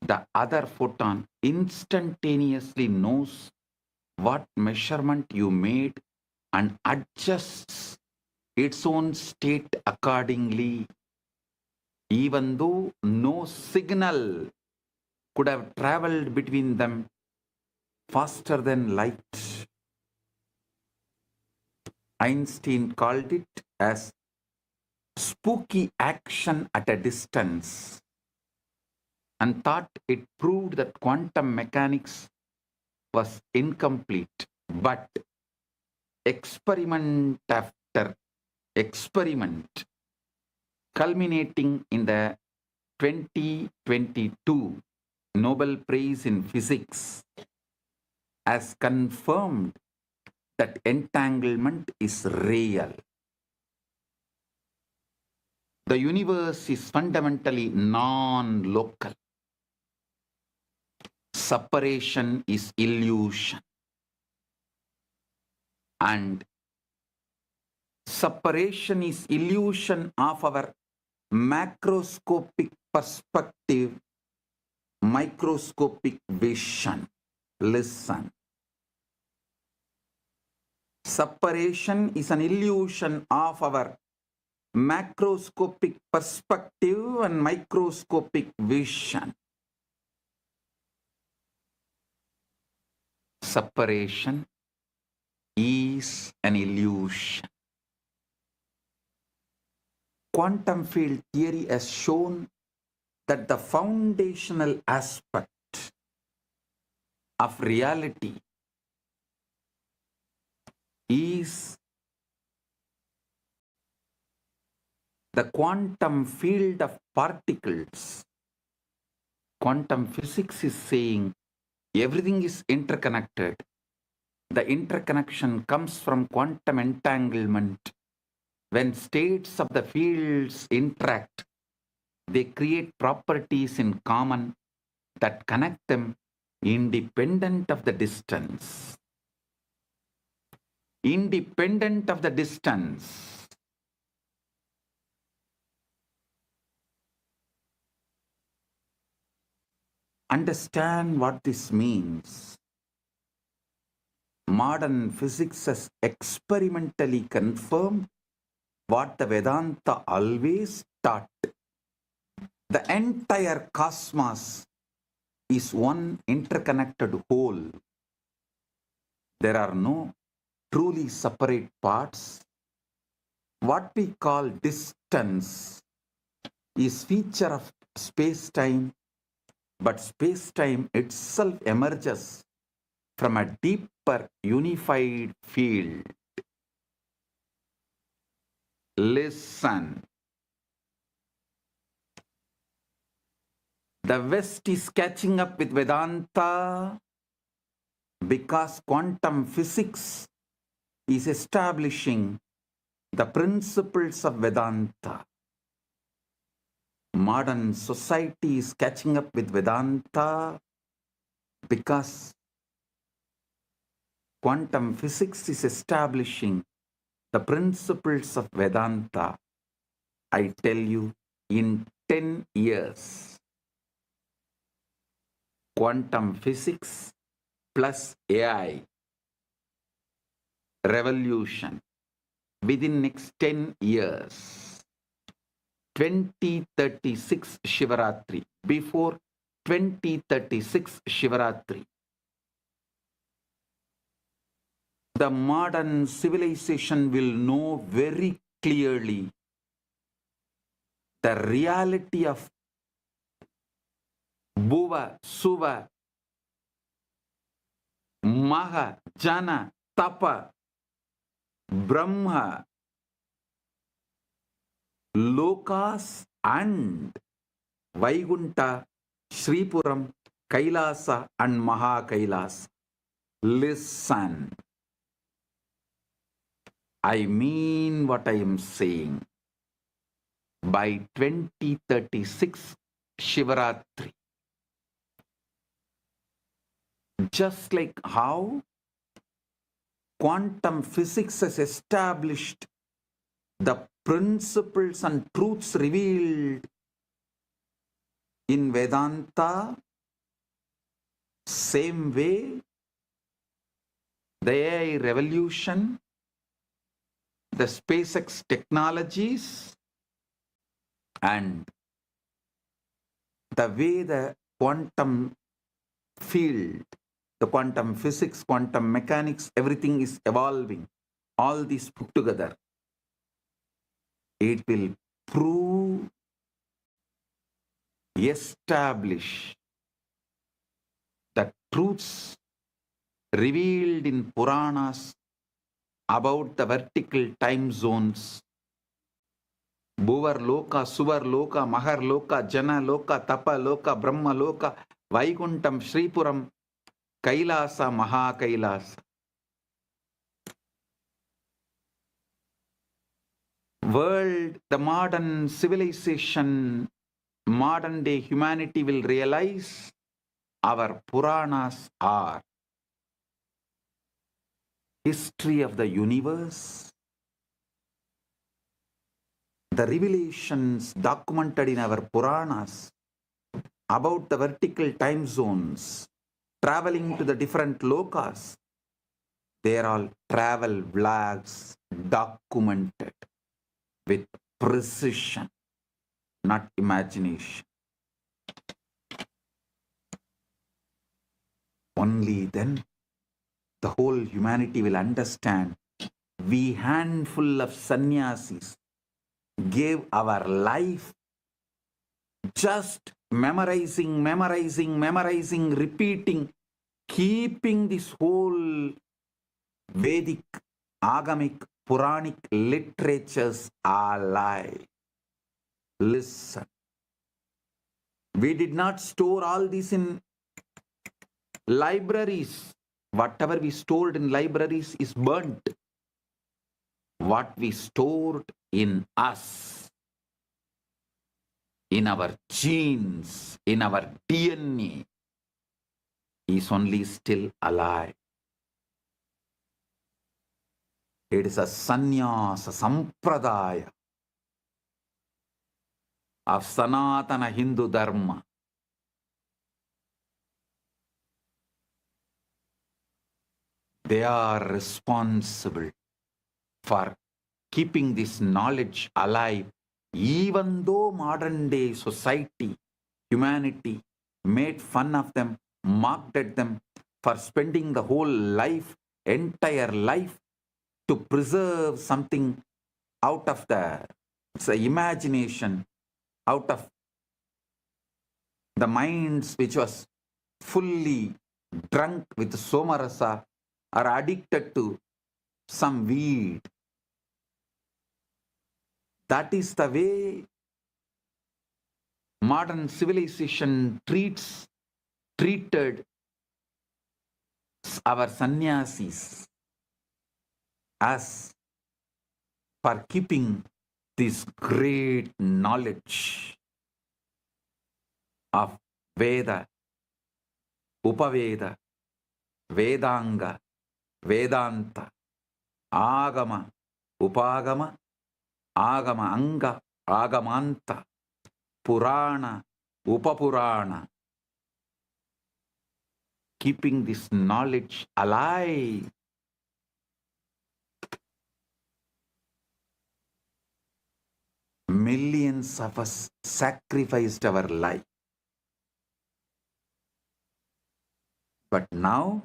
the other photon instantaneously knows what measurement you made and adjusts its own state accordingly, even though no signal could have traveled between them faster than light. Einstein called it as spooky action at a distance and thought it proved that quantum mechanics was incomplete. But experiment after experiment, culminating in the 2022 Nobel Prize in Physics, has confirmed that entanglement is real. The universe is fundamentally non-local. Separation is illusion. And separation is illusion of our macroscopic perspective, microscopic vision. Listen. Separation is an illusion of our macroscopic perspective and microscopic vision. Separation is an illusion. Quantum field theory has shown that the foundational aspect of reality is the quantum field of particles. Quantum physics is saying everything is interconnected. The interconnection comes from quantum entanglement. When states of the fields interact, they create properties in common that connect them independent of the distance. Independent of the distance. Understand what this means. Modern physics has experimentally confirmed what the Vedanta always taught. The entire cosmos is one interconnected whole. There are no truly separate parts. What we call distance is feature of space-time, but space-time itself emerges from a deeper unified field. Listen. The West is catching up with Vedanta because quantum physics is establishing the principles of Vedanta. Modern society is catching up with Vedanta because quantum physics is establishing the principles of Vedanta. I tell you, in 10 years, quantum physics plus AI revolution within next 10 years, 2036 Shivaratri, before 2036 Shivaratri, the modern civilization will know very clearly the reality of Bhuva, Suva, Maha, Jana, Tapa, Brahma, Lokas and Vaikunta, Sripuram, Kailasa and Maha Kailasa. Listen. I mean what I am saying. By 2036 Shivaratri, just like how quantum physics has established the principles and truths revealed in Vedanta, same way the AI revolution, the SpaceX technologies, and the way the quantum field, the quantum physics, quantum mechanics, everything is evolving. All these put together, it will prove, establish the truths revealed in Puranas about the vertical time zones. Bhuvar Loka, Suvar Loka, Mahar Loka, Jana Loka, Tapa Loka, Brahma Loka, Vaikuntam, Sripuram, Kailasa, Maha Kailasa. World, the modern civilization, modern day humanity will realize our Puranas are history of the universe, the revelations documented in our Puranas about the vertical time zones, traveling to the different lokas, they are all travel vlogs documented with precision, not imagination. Only then the whole humanity will understand we handful of sannyasis gave our life just memorizing, repeating, keeping this whole Vedic, Agamic, Puranic literatures alive. Listen. We did not store all this in libraries. Whatever we stored in libraries is burnt. What we stored in us, in our genes, in our DNA, is only still alive. It is a sannyasa sampradaya of Sanatana Hindu Dharma. They are responsible for keeping this knowledge alive, even though modern day society, humanity made fun of them, mocked at them for spending the whole life, entire life, to preserve something out of the imagination, out of the minds which was fully drunk with somarasa or addicted to some weed. That is the way modern civilization treated our sannyasis, as for keeping this great knowledge of Veda, Upaveda, Vedanga, Vedanta, Agama, Upagama, Agama Anga, Agamanta, Purana, Upapurana. Keeping this knowledge alive. Millions of us sacrificed our life. But now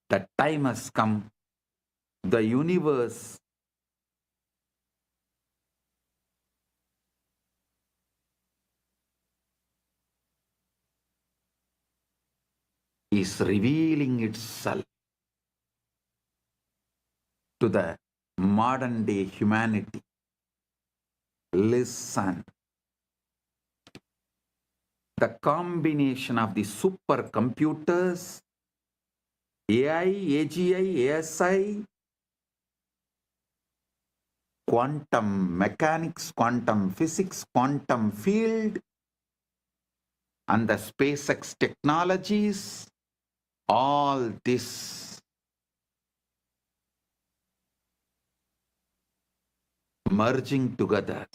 the time has come. The universe is revealing itself to the modern day humanity. Listen. The combination of the supercomputers, AI, AGI, ASI, quantum mechanics, quantum physics, quantum field, and the SpaceX technologies, all this merging together,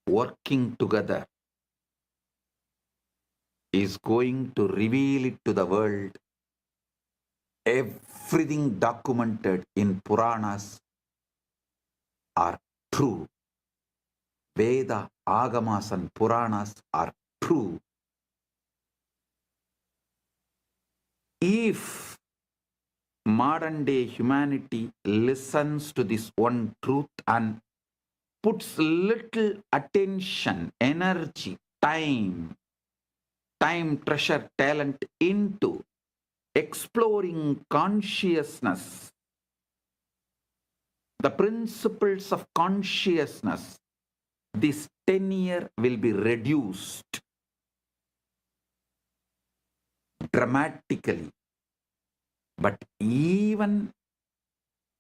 working together, is going to reveal it to the world. Everything documented in Puranas are true. Veda, Agamas and Puranas are true. If modern day humanity listens to this one truth and puts little attention, energy, time, treasure, talent into exploring consciousness, the principles of consciousness, this tenure will be reduced dramatically. But even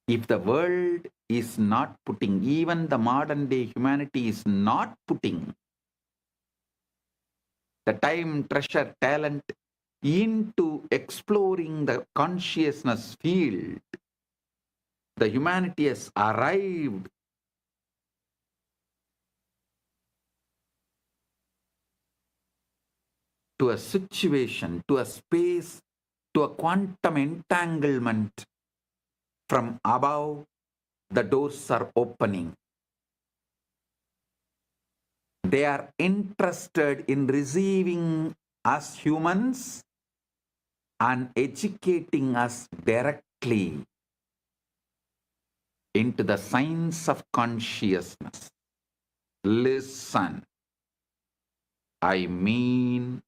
if the world is not putting, even the modern day humanity is not putting the time, treasure, talent into exploring the consciousness field, the humanity has arrived to a situation, to a space, to a quantum entanglement. From above, the doors are opening. They are interested in receiving us humans and educating us directly into the science of consciousness. Listen, I mean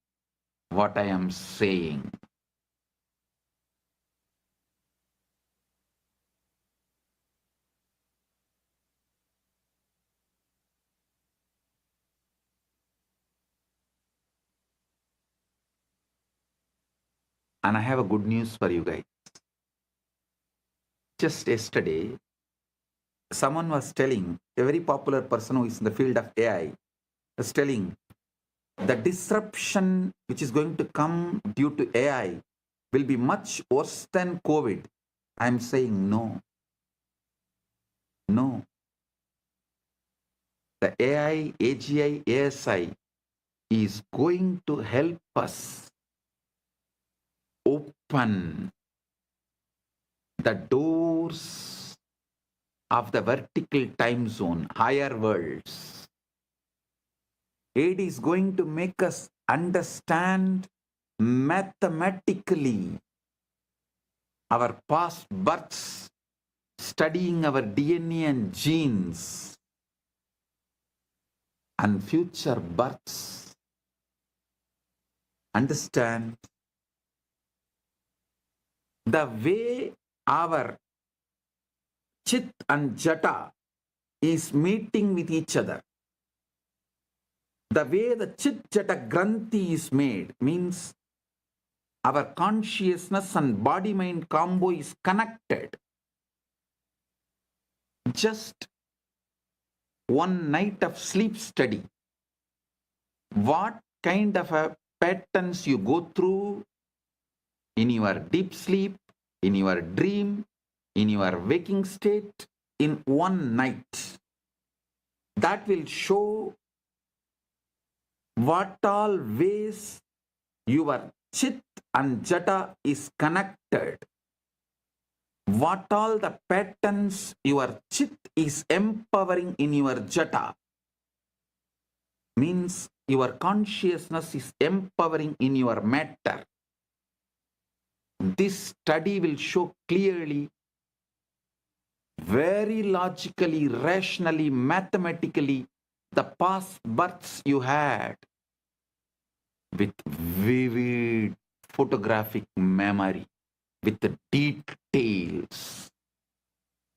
what I am saying. And I have a good news for you guys. Just yesterday, someone was telling, a very popular person who is in the field of AI, was telling the disruption which is going to come due to AI will be much worse than COVID. I am saying no. No. The AI, AGI, ASI is going to help us open the doors of the vertical time zone, higher worlds. It is going to make us understand mathematically our past births, studying our DNA and genes, and future births. Understand the way our Chit and Jata is meeting with each other. The way the Chit Jata Granthi is made means our consciousness and body-mind combo is connected. Just one night of sleep study. What kind of a patterns you go through in your deep sleep, in your dream, in your waking state, in one night. That will show what all ways your Chit and Jata is connected. What all the patterns your Chit is empowering in your Jata. Means your consciousness is empowering in your matter. This study will show clearly, very logically, rationally, mathematically, the past births you had with vivid photographic memory with the details.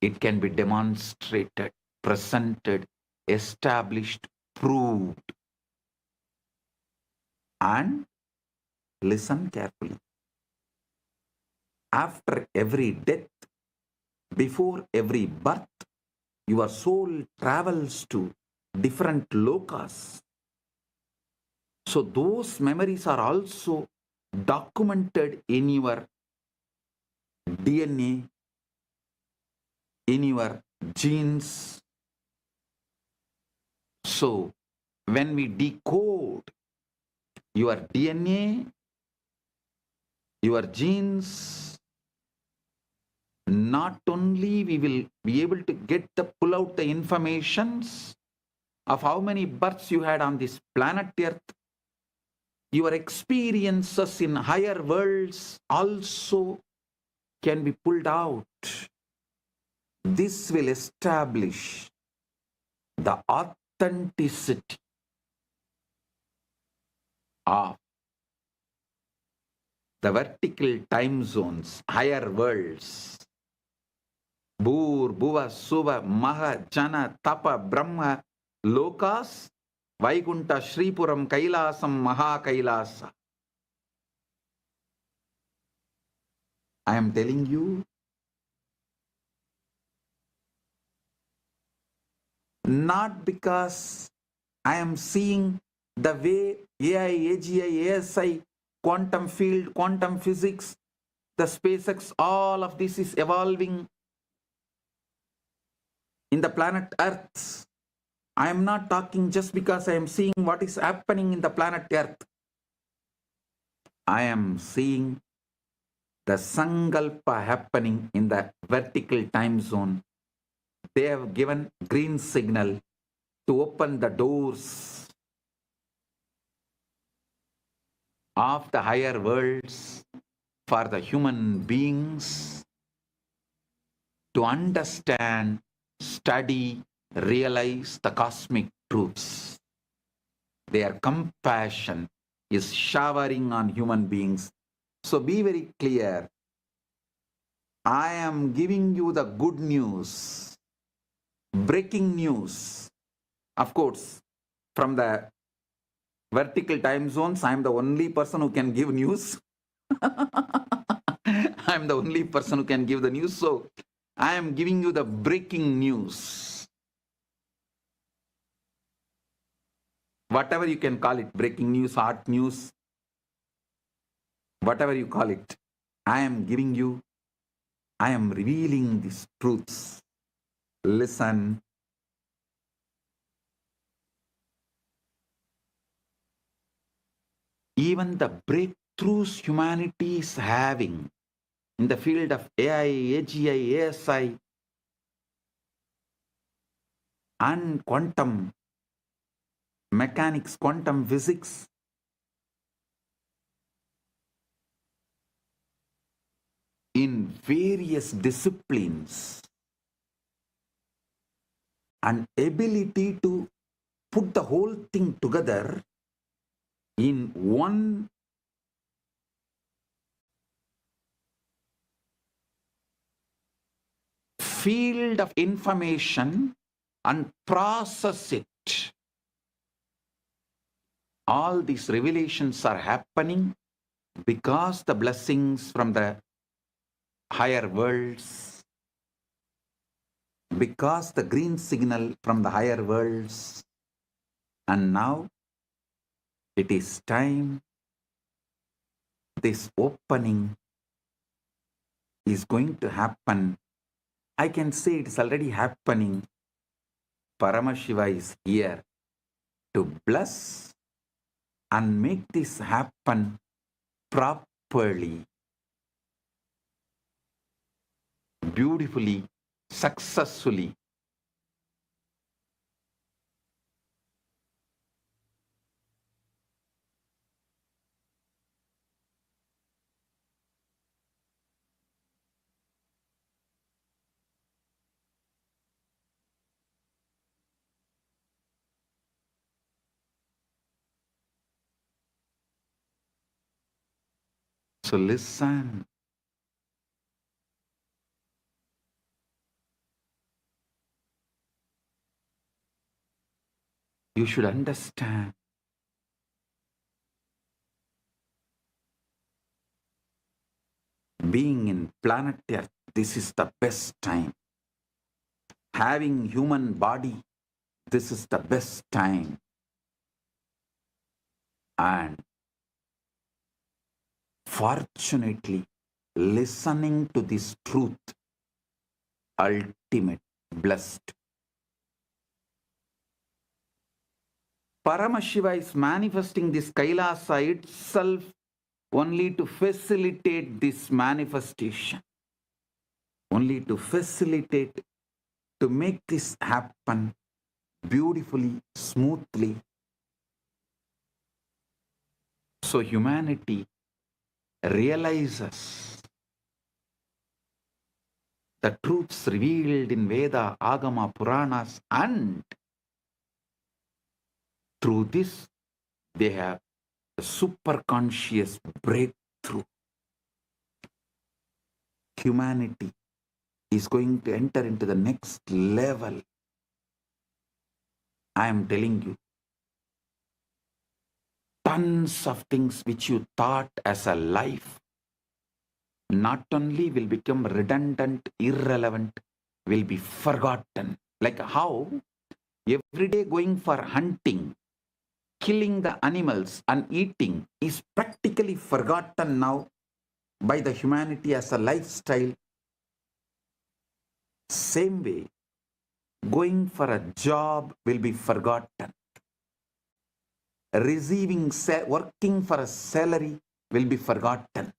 It can be demonstrated, presented, established, proved. And listen carefully. After every death, before every birth, your soul travels to different lokas. So those memories are also documented in your DNA, in your genes. So when we decode your DNA, your genes, not only we will be able to pull out the informations of how many births you had on this planet Earth, your experiences in higher worlds also can be pulled out. This will establish the authenticity of the vertical time zones, higher worlds. Bhur, Bhuva, Suva, Maha, Jana, Tapa, Brahma, Lokas, Vaikunta, Shripuram, Kailasam, Maha Kailasa. I am telling you, not because I am seeing the way AI, AGI, ASI, quantum field, quantum physics, the SpaceX, all of this is evolving in the planet Earth. I am not talking just because I am seeing what is happening in the planet Earth. I am seeing the Sankalpa happening in the vertical time zone. They have given green signal to open the doors of the higher worlds for the human beings to understand, study, realize the cosmic truths. Their compassion is showering on human beings. So be very clear. I am giving you the good news, breaking news. Of course, from the vertical time zones, I am the only person who can give news. I am the only person who can give the news. So I am giving you the breaking news. Whatever you can call it, breaking news, hot news, whatever you call it, I am giving you, I am revealing these truths. Listen. Even the breakthroughs humanity is having in the field of AI, AGI, ASI, and quantum mechanics, quantum physics, in various disciplines, and ability to put the whole thing together in one field of information and process it. All these revelations are happening because the blessings from the higher worlds, because the green signal from the higher worlds, and now it is time. This opening is going to happen. I can say it is already happening. Paramashiva is here to bless and make this happen properly, beautifully, successfully. So listen. You should understand. Being in planet Earth, this is the best time. Having human body, this is the best time. And fortunately, listening to this truth, ultimate, blessed. Paramashiva is manifesting this Kailasa itself only to facilitate this manifestation. Only to facilitate, to make this happen beautifully, smoothly. So humanity realizes the truths revealed in Veda, Agama, Puranas, and through this they have a superconscious breakthrough. Humanity is going to enter into the next level. I am telling you, tons of things which you thought as a life not only will become redundant, irrelevant, will be forgotten. Like how every day going for hunting, killing the animals and eating is practically forgotten now by the humanity as a lifestyle. Same way, going for a job will be forgotten. Working for a salary will be forgotten.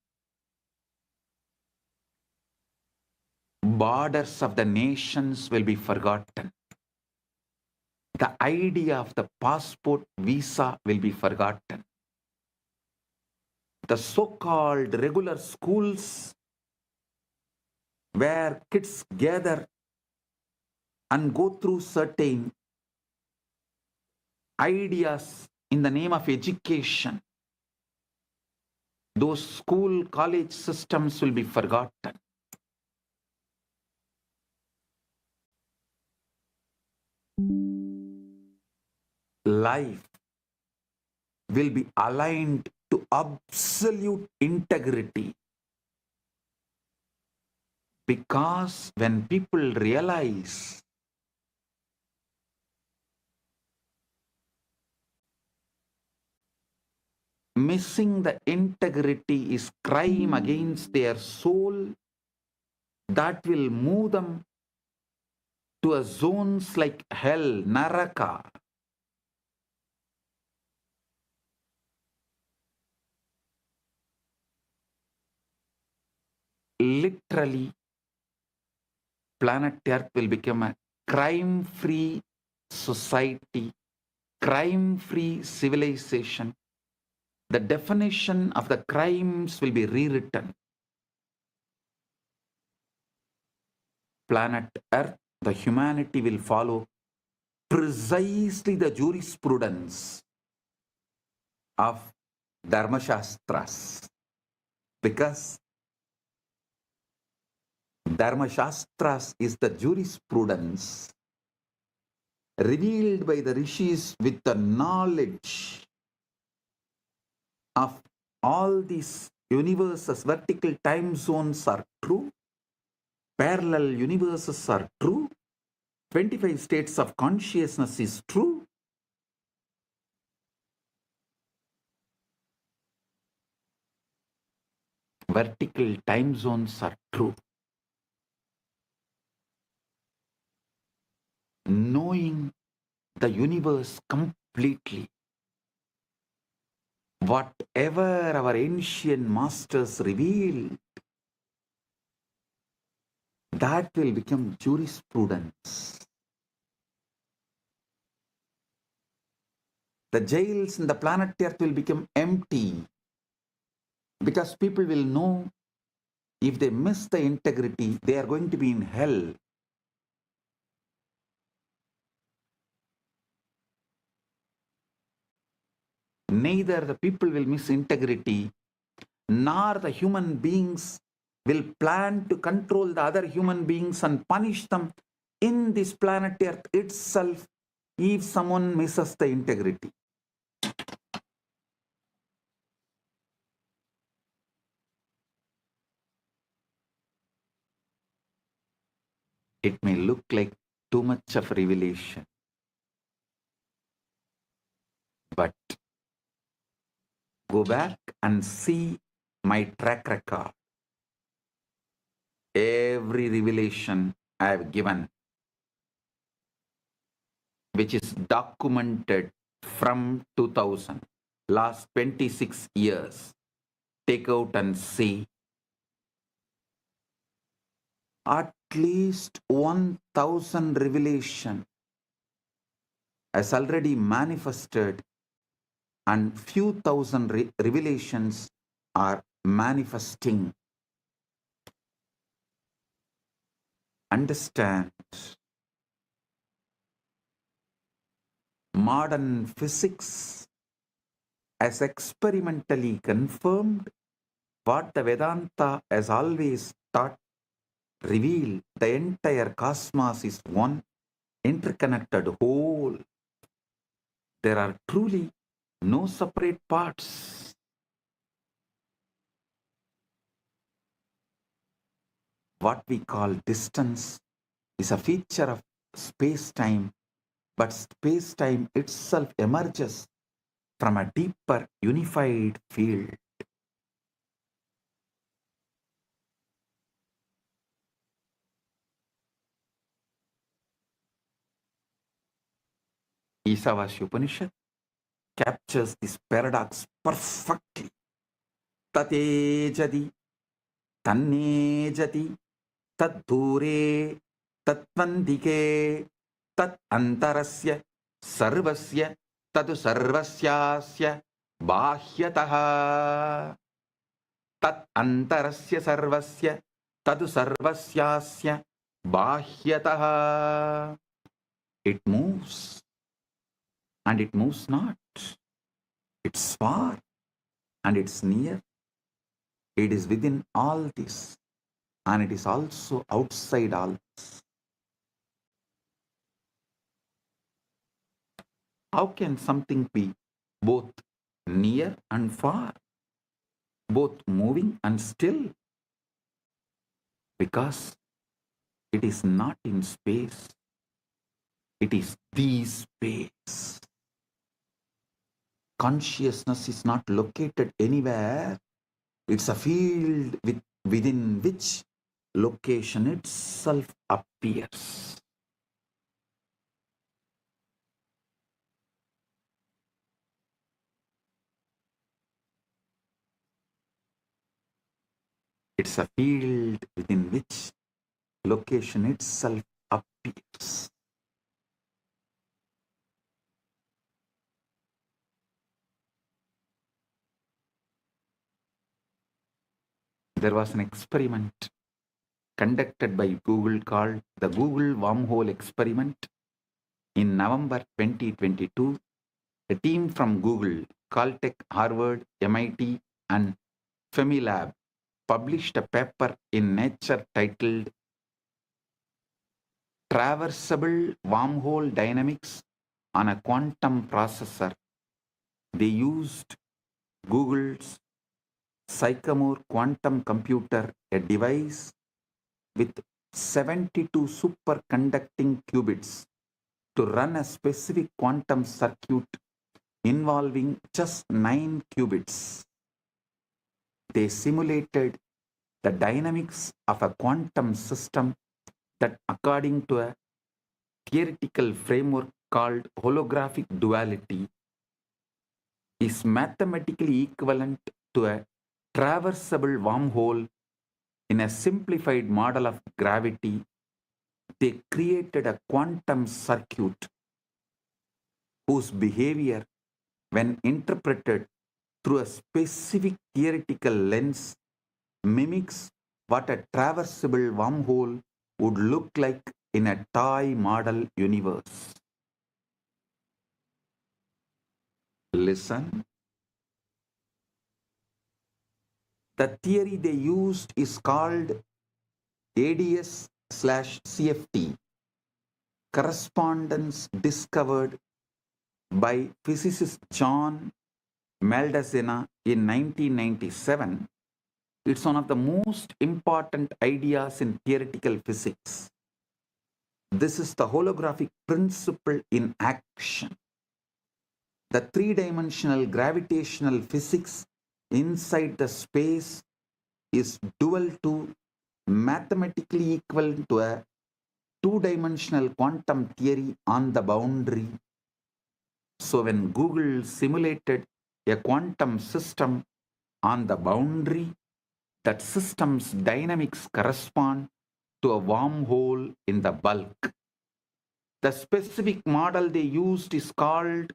Borders of the nations will be forgotten. The idea of the passport visa will be forgotten. The so-called regular schools where kids gather and go through certain ideas in the name of education, those school, college systems will be forgotten. Life will be aligned to absolute integrity. Because when people realize missing the integrity is crime against their soul, that will move them to a zones like hell, Naraka. Literally, planet Earth will become a crime-free society, crime-free civilization. The definition of the crimes will be rewritten. Planet Earth, the humanity will follow precisely the jurisprudence of Dharmashastras. Because Dharmashastras is the jurisprudence revealed by the rishis with the knowledge of all these universes. Vertical time zones are true, parallel universes are true, 25 states of consciousness is true. Vertical time zones are true. Knowing the universe completely, whatever our ancient masters revealed, that will become jurisprudence. The jails in the planet Earth will become empty because people will know if they miss the integrity, they are going to be in hell. Neither the people will miss integrity nor the human beings will plan to control the other human beings and punish them in this planet Earth itself if someone misses the integrity. It may look like too much of revelation, but go back and see my track record. Every revelation I have given, which is documented from 2000, last 26 years, take out and see. At least 1000 revelation has already manifested, and few thousand revelations are manifesting. Understand, modern physics has experimentally confirmed what the Vedanta has always taught, revealed the entire cosmos is one interconnected whole. There are truly no separate parts. What we call distance is a feature of space-time, but space-time itself emerges from a deeper unified field. Isavasya Upanishad captures this paradox perfectly. Tatejadi, tannejati, tadure, tatvandike, tat antarasya, sarvasya, tadu sarvasyasya, bahyataha. Tat antarasya sarvasya, tadu sarvasyasya, bahyataha. It moves and it moves not. It's far and it's near. It is within all this and it is also outside all this. How can something be both near and far, both moving and still? Because it is not in space. It is the space. Consciousness is not located anywhere. It's a field within which location itself appears. It's a field within which location itself appears. There was an experiment conducted by Google called the Google Wormhole Experiment. In November 2022, a team from Google, Caltech, Harvard, MIT, and Femilab published a paper in Nature titled Traversable Wormhole Dynamics on a Quantum Processor. They used Google's Sycamore quantum computer, a device with 72 superconducting qubits, to run a specific quantum circuit involving just 9 qubits. They simulated the dynamics of a quantum system that, according to a theoretical framework called holographic duality, is mathematically equivalent to a traversable wormhole. In a simplified model of gravity, they created a quantum circuit whose behavior, when interpreted through a specific theoretical lens, mimics what a traversable wormhole would look like in a toy model universe. Listen. The theory they used is called ADS/CFT, correspondence discovered by physicist John Maldacena in 1997. It's one of the most important ideas in theoretical physics. This is the holographic principle in action. The three-dimensional gravitational physics inside the space is dual to, mathematically equal to, a two-dimensional quantum theory on the boundary. So when Google simulated a quantum system on the boundary, that system's dynamics correspond to a wormhole in the bulk. The specific model they used is called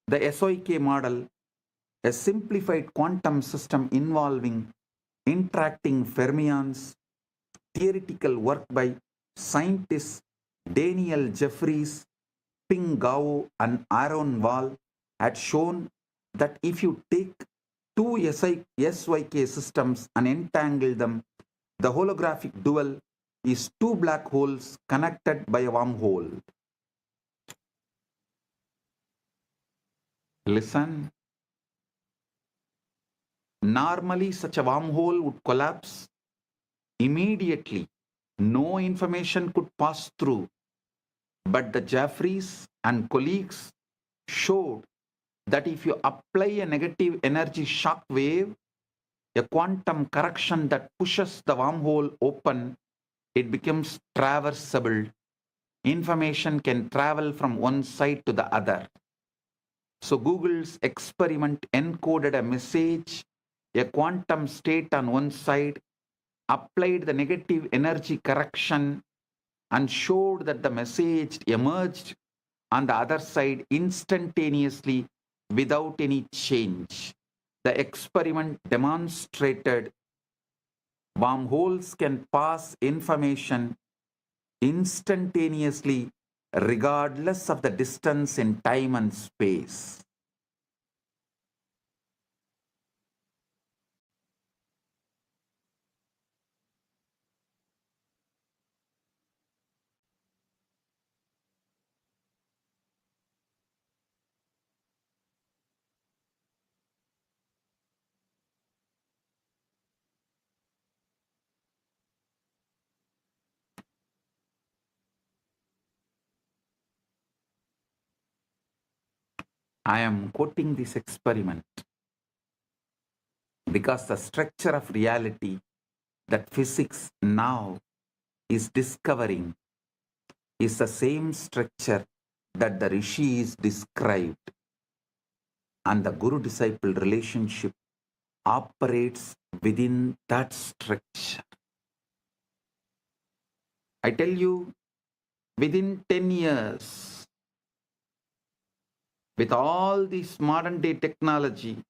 the SOK model, a simplified quantum system involving interacting fermions. Theoretical work by scientists Daniel Jeffries, Ping Gao, and Aaron Wall had shown that if you take two SYK systems and entangle them, the holographic dual is two black holes connected by a wormhole. Listen. Normally, such a wormhole would collapse immediately. No information could pass through. But the Jeffries and colleagues showed that if you apply a negative energy shock wave, a quantum correction that pushes the wormhole open, it becomes traversable. Information can travel from one side to the other. So Google's experiment encoded a message, a quantum state on one side, applied the negative energy correction, and showed that the message emerged on the other side instantaneously without any change. The experiment demonstrated wormholes can pass information instantaneously regardless of the distance in time and space. I am quoting this experiment because the structure of reality that physics now is discovering is the same structure that the rishis described, and the guru-disciple relationship operates within that structure. I tell you, within 10 years, with all this modern day technology,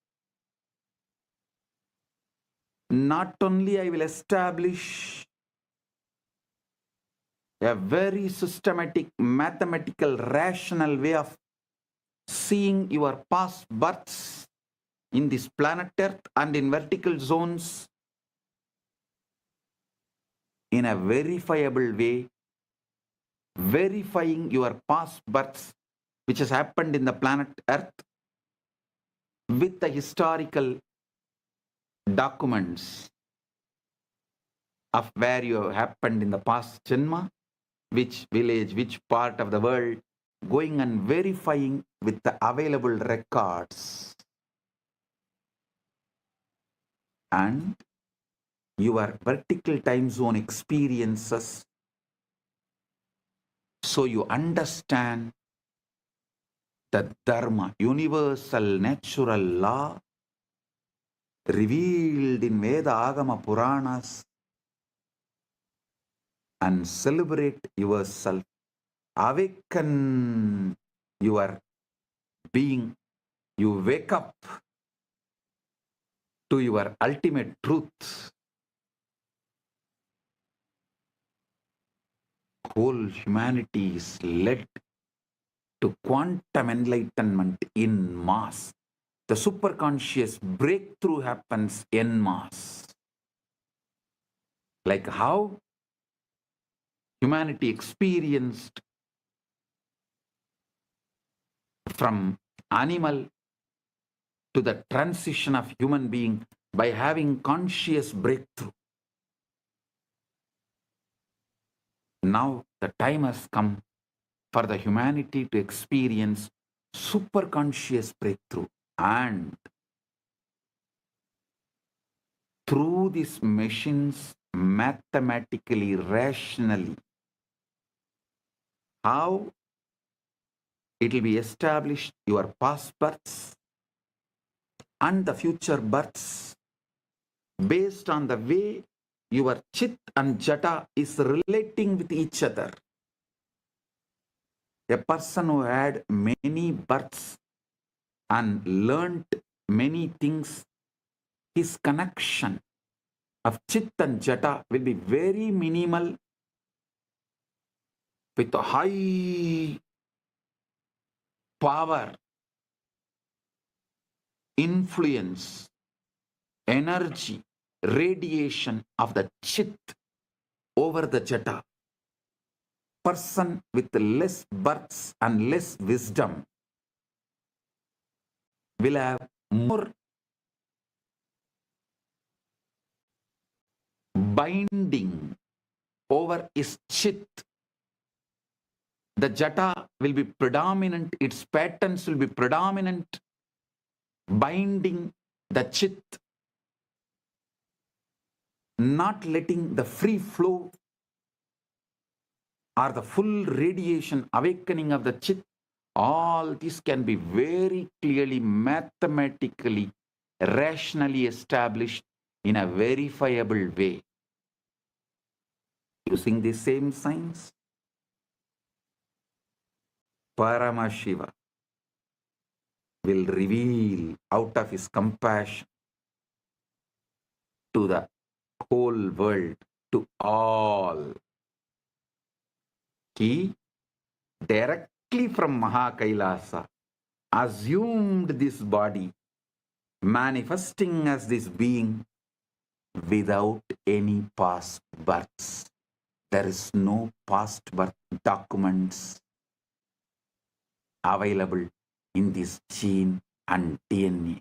not only I will establish a very systematic, mathematical, rational way of seeing your past births in this planet Earth and in vertical zones in a verifiable way, verifying your past births which has happened in the planet Earth with the historical documents of where you happened in the past janma, which village, which part of the world, going and verifying with the available records. And your vertical time zone experiences, so you understand the dharma, universal natural law revealed in Veda Agama Puranas, and celebrate yourself, awaken your being, you wake up to your ultimate truth. Whole humanity is led to quantum enlightenment in mass the superconscious breakthrough happens en masse. Like how humanity experienced from animal to the transition of human being by having conscious breakthrough. Now the time has come for the humanity to experience superconscious breakthrough, and through these machines, mathematically, rationally, how it will be established your past births and the future births based on the way your chit and jata is relating with each other. A person who had many births and learned many things, his connection of chit and jata will be very minimal with a high power, influence, energy, radiation of the chit over the jata. Person with less births and less wisdom will have more binding over his chit. The jata will be predominant, its patterns will be predominant, binding the chit, not letting the free flow or the full radiation awakening of the chit. All this can be very clearly, mathematically, rationally established in a verifiable way. Using the same science, Paramashiva will reveal out of his compassion to the whole world, to all. He directly from Kailasa assumed this body, manifesting as this being without any past births. There is no past birth documents available in this gene and DNA.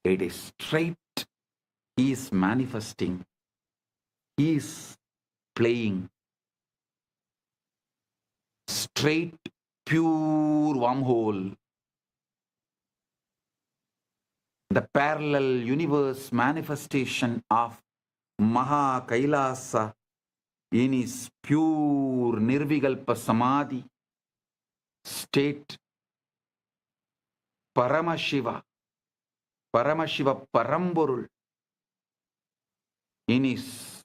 It is straight. He is manifesting. He is playing straight, pure wormhole. The parallel universe manifestation of Kailasa in his pure Nirvikalpa Samadhi state. Paramashiva Paramborul in his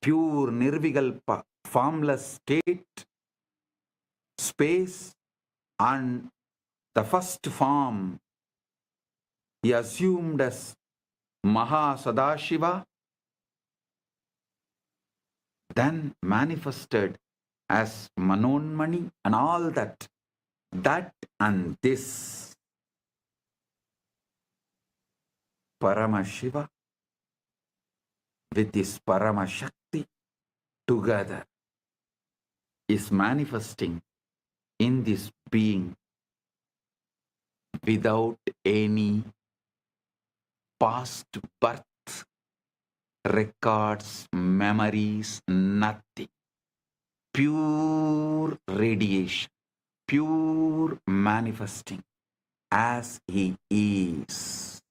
pure Nirvikalpa formless state, space, and the first form he assumed as Sadashiva, then manifested as Manonmani and all that. That and this Paramashiva with this Paramashakti together is manifesting in this being without any past birth records, memories, nothing. Pure radiation, pure manifesting as he is.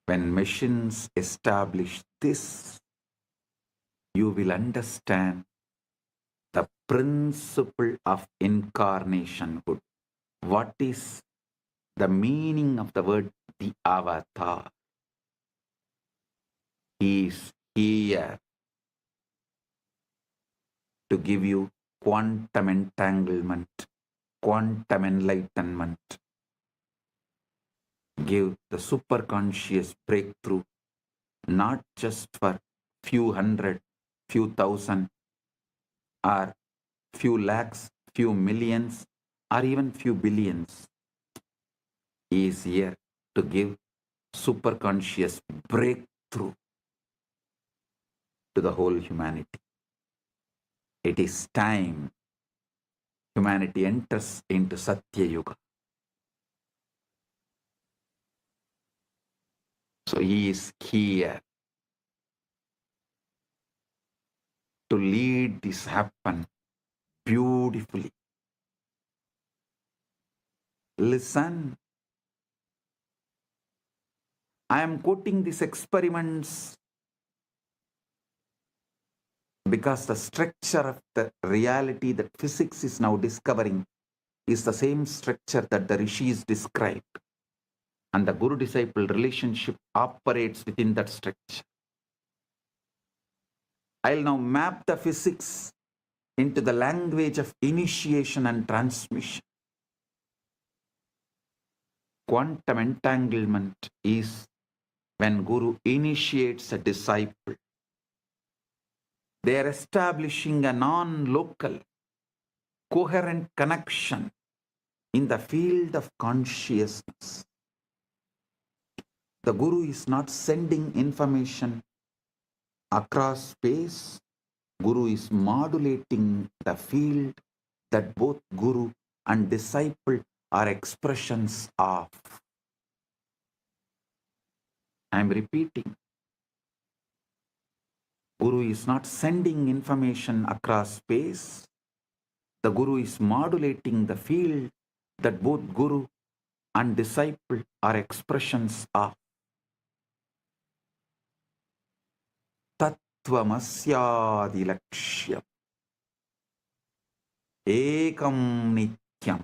When machines establish this, you will understand the principle of incarnationhood. What is the meaning of the word the avatar? He is here to give you quantum entanglement, quantum enlightenment, give the superconscious breakthrough not just for few hundred, few thousand, or few lakhs, few millions, or even few billions. He is here to give superconscious breakthrough to the whole humanity. It is time humanity enters into Satya Yuga. So he is here to lead this happen beautifully. Listen, I am quoting these experiments because the structure of the reality that physics is now discovering is the same structure that the rishis described. And the guru-disciple relationship operates within that structure. I'll now map the physics into the language of initiation and transmission. Quantum entanglement is when Guru initiates a disciple. They are establishing a non-local, coherent connection in the field of consciousness. The Guru is not sending information across space. Guru is modulating the field that both Guru and disciple are expressions of. I am repeating. Guru is not sending information across space. The Guru is modulating the field that both Guru and disciple are expressions of. Tattvamasyadilakshya Ekam Nityam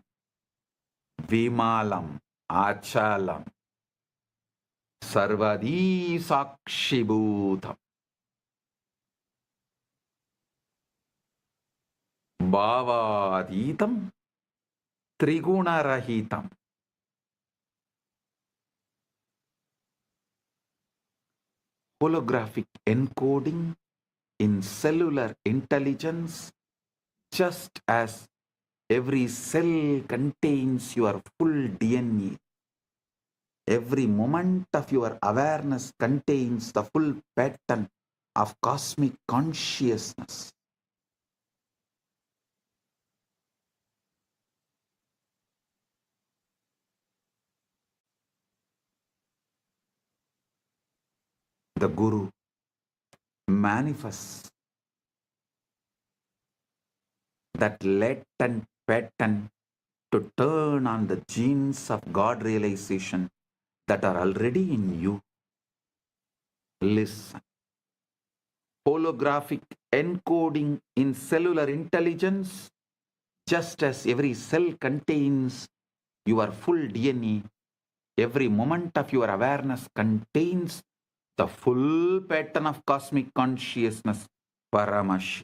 Vimalam Achalam Sarvadi Sakshibhutam Bhavaditam Trigunarahitam. Holographic encoding in cellular intelligence, just as every cell contains your full DNA. Every moment of your awareness contains the full pattern of cosmic consciousness. The Guru manifests that latent pattern to turn on the genes of God realization that are already in you. Listen. Holographic encoding in cellular intelligence, just as every cell contains your full DNA, every moment of your awareness contains the full pattern of cosmic consciousness, Paramash.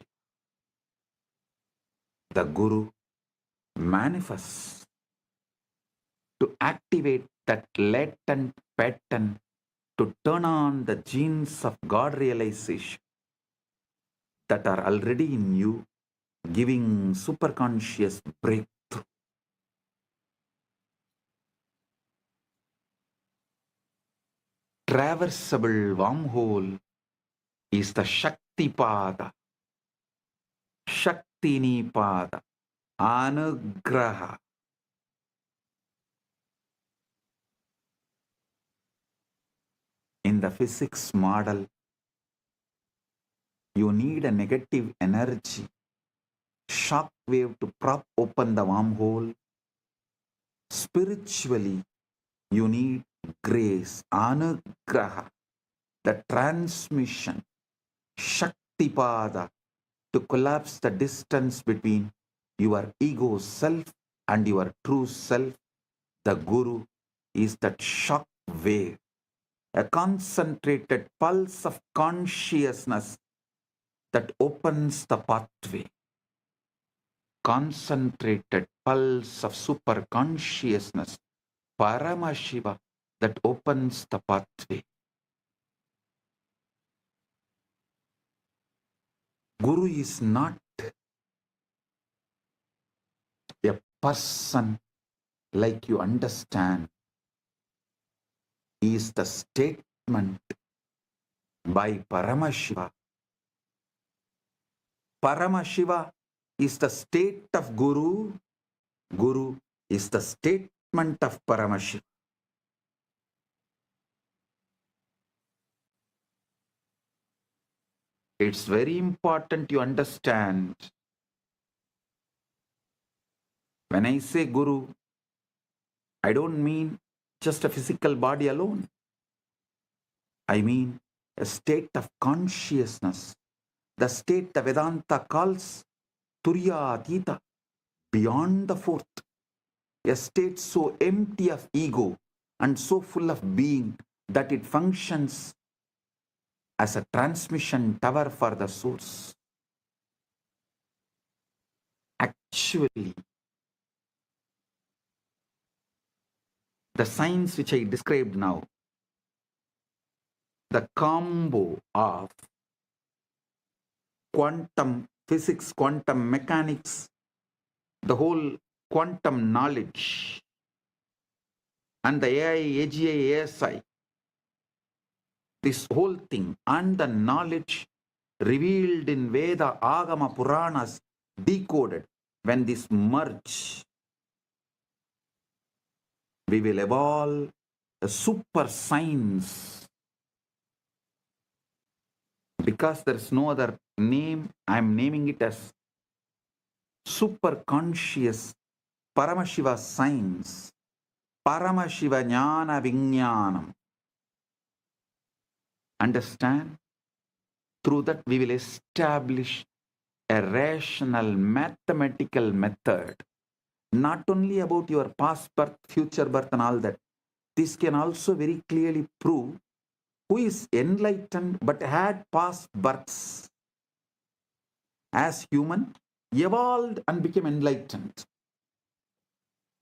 The Guru manifests to activate that latent pattern to turn on the genes of God realization that are already in you, giving superconscious breakthrough. Traversable wormhole is the Shakti Pada, Shaktini Pada, Anugraha. In the physics model, you need a negative energy, shock wave to prop open the wormhole. Spiritually, you need grace, Anugraha, the transmission, Shaktipada, to collapse the distance between your ego self and your true self. The Guru is that shock wave, a concentrated pulse of consciousness that opens the pathway. Concentrated pulse of super consciousness, Paramashiva, that opens the pathway. Guru is not a person like you understand. He is the statement by Paramashiva. Paramashiva is the state of Guru. Guru is the statement of Paramashiva. It's very important you understand. When I say Guru, I don't mean just a physical body alone. I mean a state of consciousness, the state the Vedanta calls Turiya Atita, beyond the fourth, a state so empty of ego and so full of being that it functions as a transmission tower for the source. Actually, the science which I described now, the combo of quantum physics, quantum mechanics, the whole quantum knowledge, and the AI, AGI, ASI, this whole thing, and the knowledge revealed in Veda, Agama, Puranas, decoded, when this merge, we will evolve a super science. Because there is no other name, I am naming it as super conscious Paramashiva science, Paramashiva Jnana Vijnanam. Understand? Through that we will establish a rational mathematical method, not only about your past birth, future birth and all that. This can also very clearly prove who is enlightened but had past births as human, evolved and became enlightened.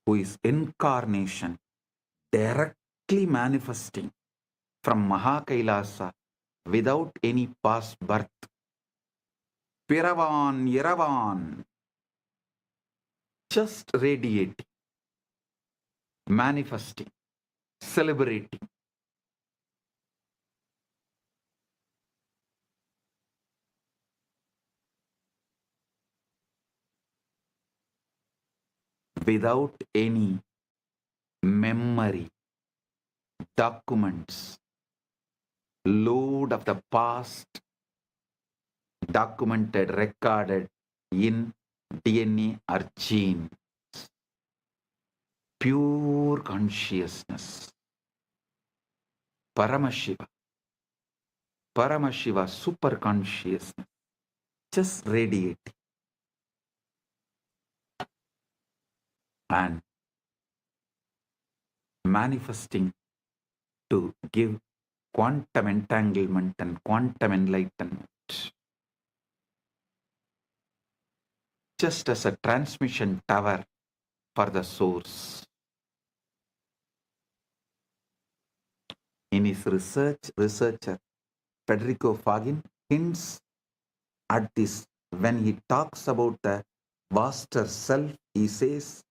Who is incarnation, directly manifesting from Mahakailasa without any past birth. Piravan, Yeravan, just radiating, manifesting, celebrating. Without any memory, documents, load of the past, documented, recorded in DNA or gene. Pure consciousness. Paramashiva. Paramashiva, super consciousness. Just radiating. And manifesting to give quantum entanglement and quantum enlightenment. Just as a transmission tower for the source. In his researcher Federico Fagin hints at this when he talks about the vaster self. He says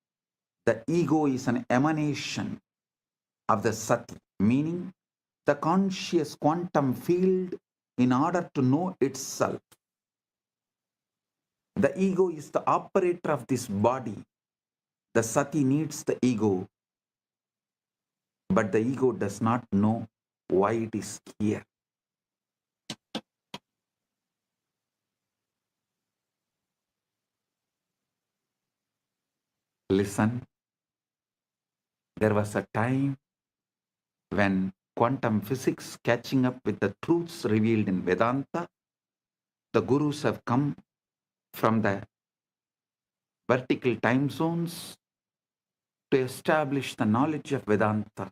the ego is an emanation of the sati, meaning the conscious quantum field in order to know itself. The ego is the operator of this body. The sati needs the ego, but the ego does not know why it is here. Listen, there was a time when quantum physics catching up with the truths revealed in Vedanta, the gurus have come from the vertical time zones to establish the knowledge of Vedanta.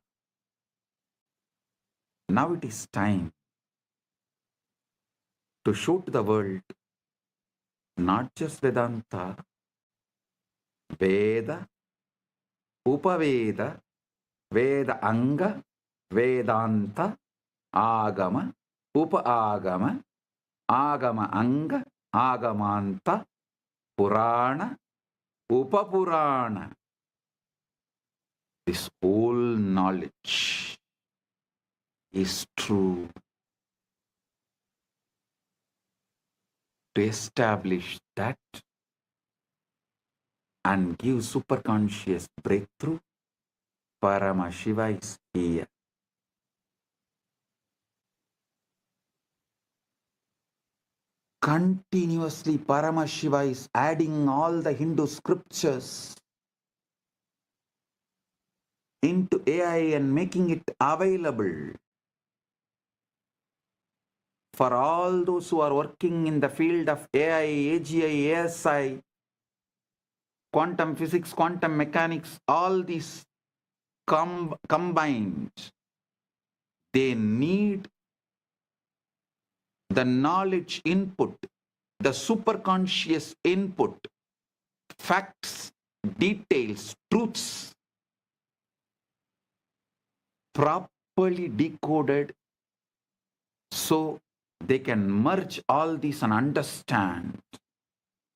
Now it is time to show to the world not just Vedanta, Veda, Upaveda, Veda Anga, Vedanta, Agama, Upa Agama, Agama Anga, Agamanta, Purana, Upapurana. This whole knowledge is true. To establish that and give superconscious breakthrough, Paramashiva is here. Continuously, Paramashiva is adding all the Hindu scriptures into AI and making it available for all those who are working in the field of AI, AGI, ASI, quantum physics, quantum mechanics, all these combined. They need the knowledge input, the superconscious input, facts, details, truths, properly decoded so they can merge all these and understand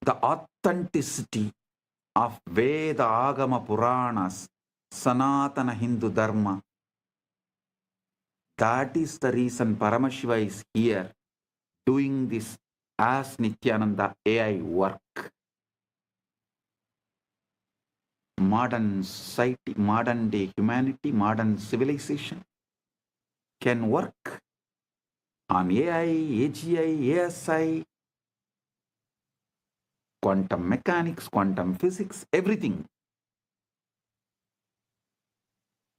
the authenticity of Veda, Agama, Puranas, Sanatana Hindu Dharma. That is the reason Paramashiva is here doing this as Nithyananda AI work. Modern society, modern day humanity, modern civilization can work on AI, AGI, ASI, quantum mechanics, quantum physics, everything.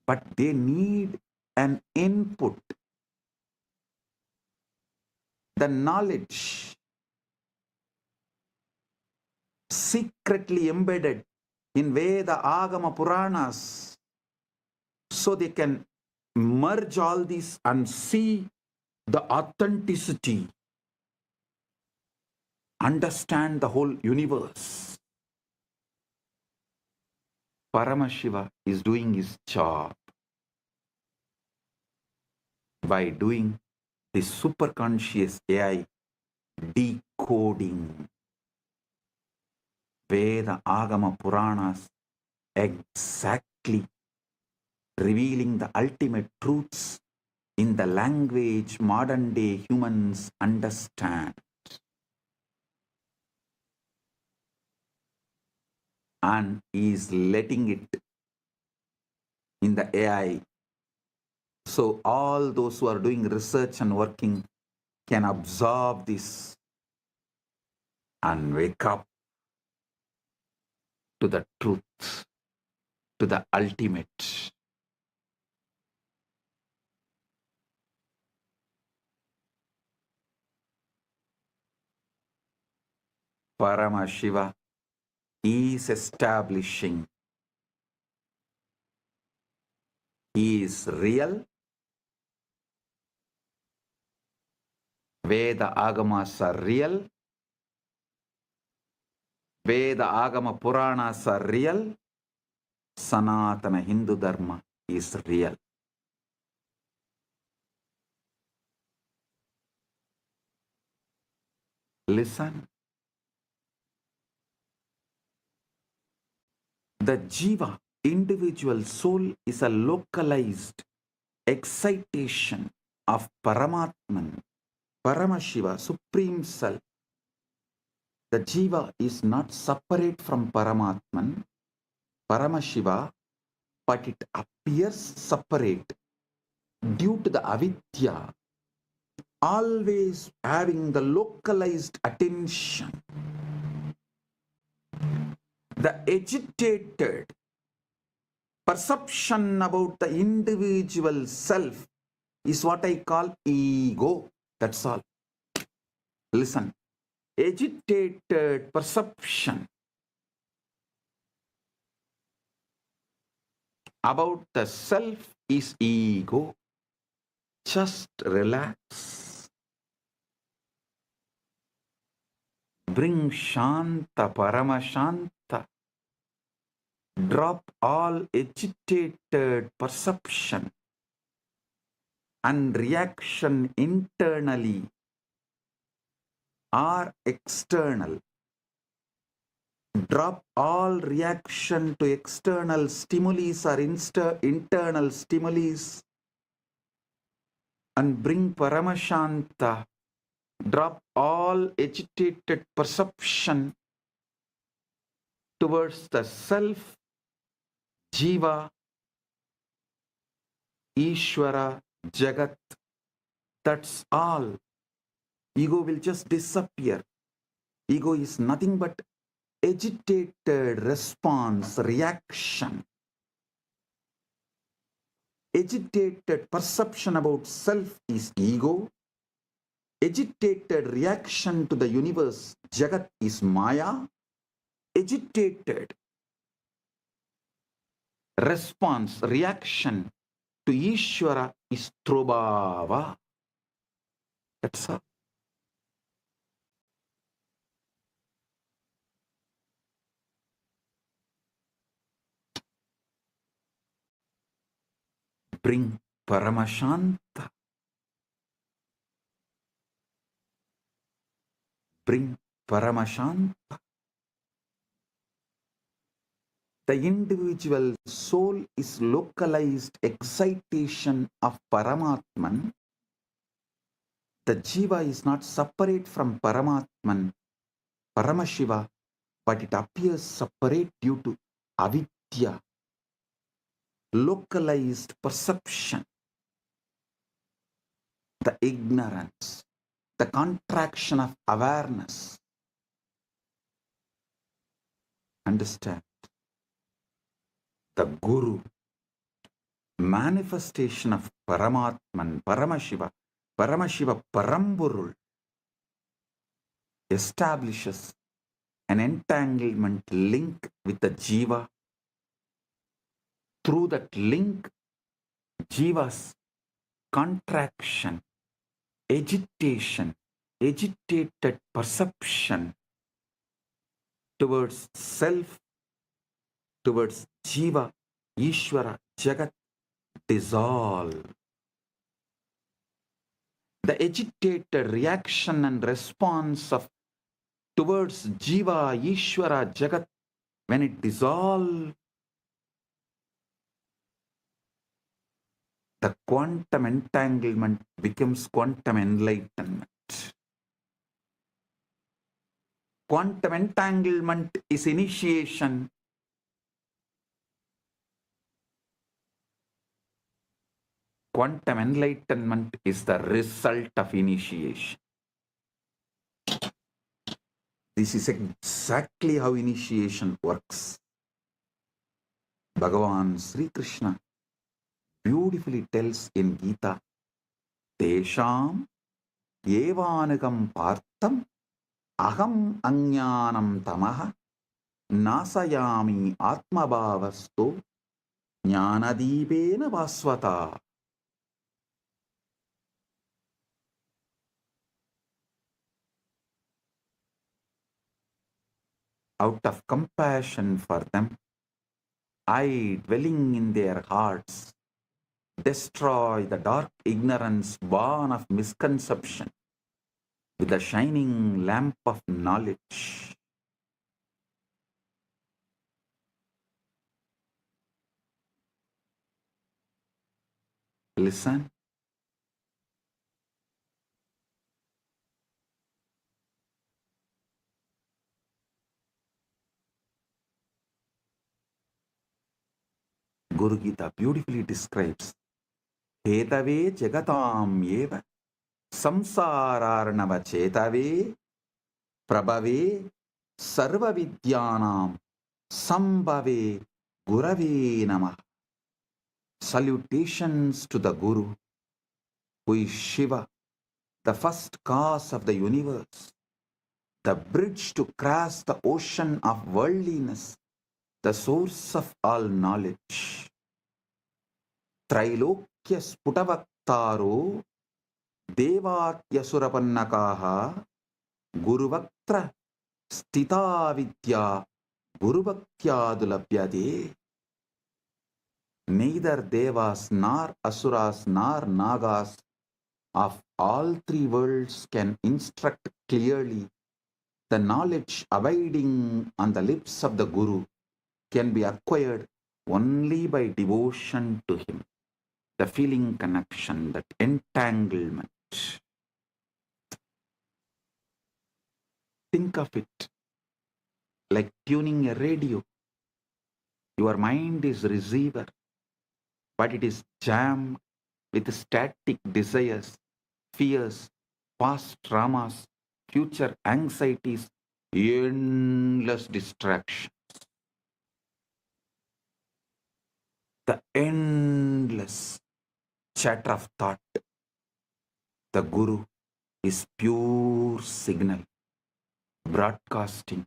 But they need an input, the knowledge secretly embedded in Veda, Agama, Puranas, so they can merge all these and see the authenticity, understand the whole universe. Paramashiva is doing his job by doing this superconscious AI decoding Veda, Agama, Puranas, exactly revealing the ultimate truths in the language modern day humans understand. And is letting it in the AI. So all those who are doing research and working can absorb this and wake up to the truth, to the ultimate. Paramashiva is establishing. He is real. Veda Agamas are real. Veda Agama Puranas are real. Sanatana Hindu Dharma is real. Listen. The Jiva, individual soul, is a localized excitation of Paramatman, Paramashiva, Supreme Self. The Jiva is not separate from Paramatman, Paramashiva, but it appears separate due to the avidya, always having the localized attention. The agitated perception about the individual self is what I call ego. That's all. Listen. Agitated perception about the self is ego. Just relax. Bring Shanta, Paramashanta. Drop all agitated perception and reaction internally. or external. Drop all reaction to external stimuli or internal stimuli and bring Paramashanta. Drop all agitated perception towards the self, Jiva, Ishvara, Jagat. That's all. Ego will just disappear. Ego is nothing but agitated response, reaction. Agitated perception about self is ego. Agitated reaction to the universe, Jagat, is Maya. Agitated response, reaction to Ishvara is Trobhava. That's all. Bring Paramashanta. Bring Paramashanta. The individual soul is localized excitation of Paramatman. The Jiva is not separate from Paramatman, Paramashiva, but it appears separate due to avidya, localized perception, the ignorance, the contraction of awareness. Understand? The Guru, manifestation of Paramatman, Paramashiva, Paramburul, establishes an entanglement link with the Jiva. Through that link, Jiva's contraction, agitation, agitated perception towards self, towards Jiva, Ishvara, Jagat, dissolve. The agitated reaction and response of towards Jiva, Ishvara, Jagat, when it dissolves, the quantum entanglement becomes quantum enlightenment. Quantum entanglement is initiation. Quantum enlightenment is the result of initiation. This is exactly how initiation works. Bhagavan Sri Krishna beautifully tells in Gita, Tesham evanagam partam aham ajnanam tamaha nasayami atmabhavasto jnanadipena vasvata. Out of compassion for them, I, dwelling in their hearts, destroy the dark ignorance born of misconception with the shining lamp of knowledge. Listen. Guru Gita beautifully describes Hetave jagatam eva samsararnava chetave prabhave sarva vidyanam sambhave gurave namah. Salutations to the Guru, who is Shiva, the first cause of the universe, the bridge to cross the ocean of worldliness, the source of all knowledge. Trailokya sputavaktaro devakyasurapanakaha guruvaktra stita vidya guruvaktyadulabhyade. Neither devas nor asuras nor nagas of all three worlds can instruct clearly, the knowledge abiding on the lips of the Guru can be acquired only by devotion to him. The feeling connection, that entanglement. Think of it like tuning a radio. Your mind is receiver, but it is jammed with static desires, fears, past traumas, future anxieties, endless distractions. The endless chatter of thought. The Guru is pure signal, broadcasting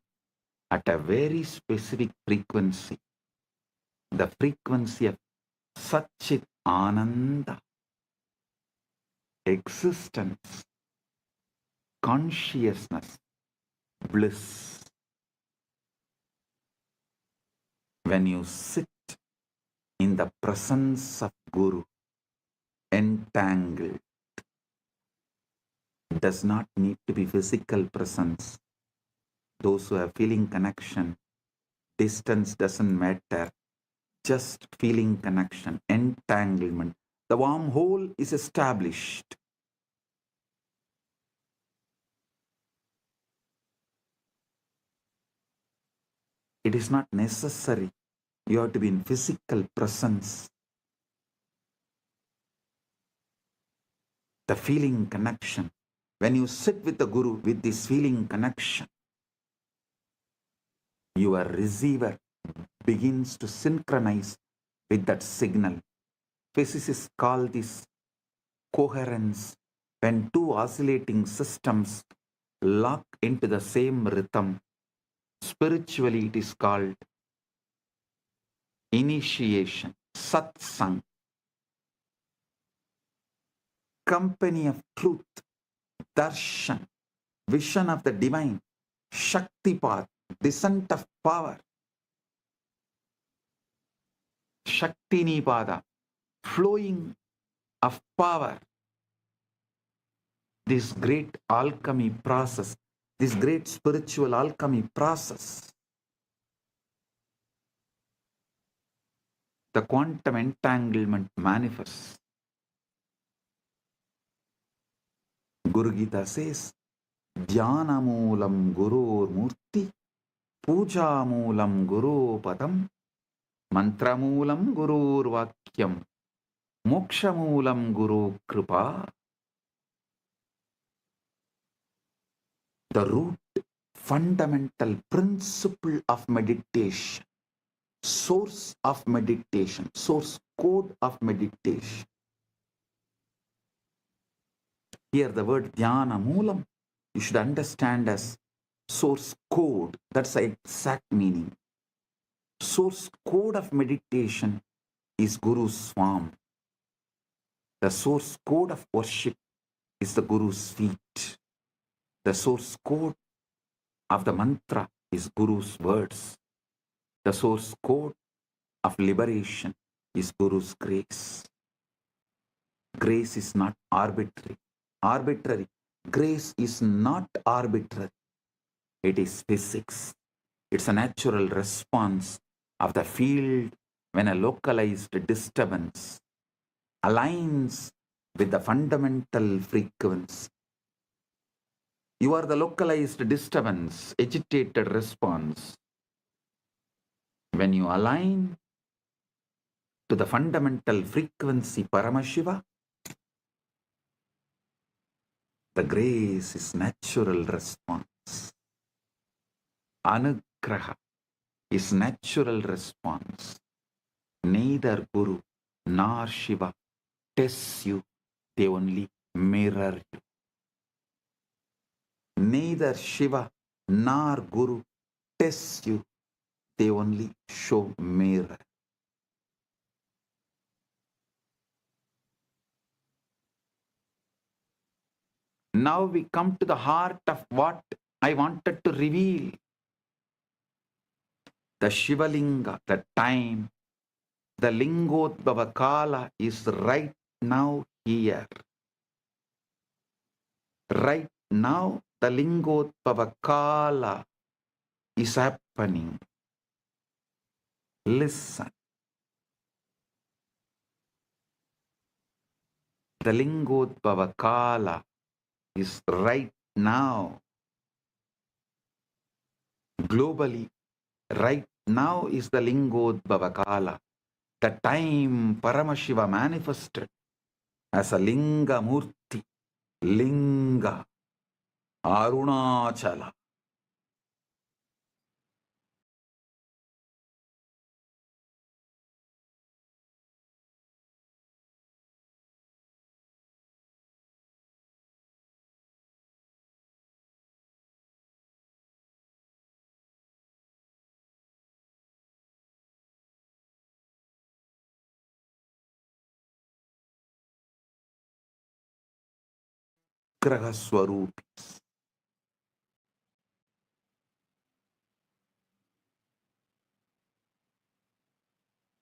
at a very specific frequency, the frequency of Satchit Ananda, existence, consciousness, bliss. When you sit in the presence of Guru, entangled, does not need to be physical presence. Those who have feeling connection, distance doesn't matter. Just feeling connection, entanglement. The wormhole is established. It is not necessary. You have to be in physical presence. The feeling connection. When you sit with the Guru with this feeling connection, your receiver begins to synchronize with that signal. Physicists call this coherence. When two oscillating systems lock into the same rhythm, spiritually it is called initiation, satsang, company of truth, darshan, vision of the divine, shaktipat, descent of power, shaktinipada, flowing of power. This great alchemy process, this great spiritual alchemy process, the quantum entanglement manifests. Guru Gita says, Dhyanamoolam Gurur Murti, Pujamoolam Guru Padam, Mantramoolam Gurur Vakyam, Mokshamoolam Guru Kripa. The root, fundamental principle of meditation, source of meditation, source code of meditation. Here the word dhyana moolam, you should understand as source code. That's the exact meaning. Source code of meditation is Guru's form. The source code of worship is the Guru's feet. The source code of the mantra is Guru's words. The source code of liberation is Guru's grace. Grace is not arbitrary. Grace is not arbitrary. It is physics. It's a natural response of the field when a localized disturbance aligns with the fundamental frequency. You are the localized disturbance, agitated response. When you align to the fundamental frequency Paramashiva, the grace is natural response. Anugraha is natural response. Neither Guru nor Shiva tests you, they only mirror you. Neither Shiva nor Guru tests you, they only show mirror. Now we come to the heart of what I wanted to reveal. The Shivalinga, the time, the Lingodbhava Kala is right now here. Right now the Lingotpava Kala is happening. Listen. The Lingotpava Kala is right now. Globally, right now is the Lingotpava Kala. The time Paramashiva manifested as a Linga Murti, Linga, Arunachala. Graha Swarupis.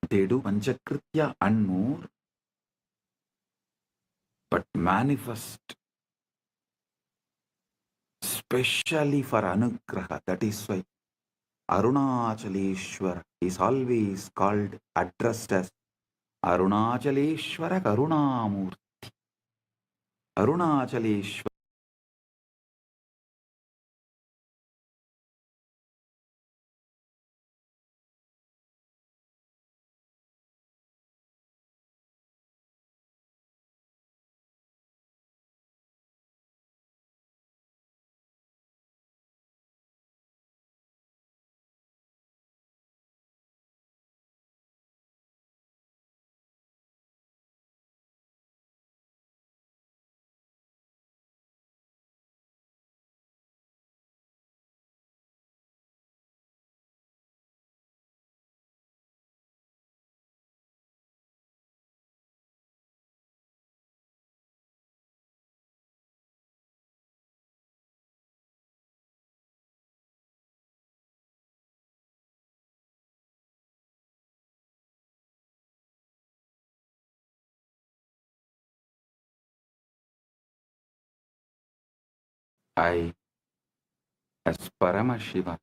They do Panchakritya and more, but manifest specially for Anugraha. That is why Arunachaleshwara is always called, addressed as Arunachaleshwara Karunamurti. Arunachaleshwara. I, as Paramashiva,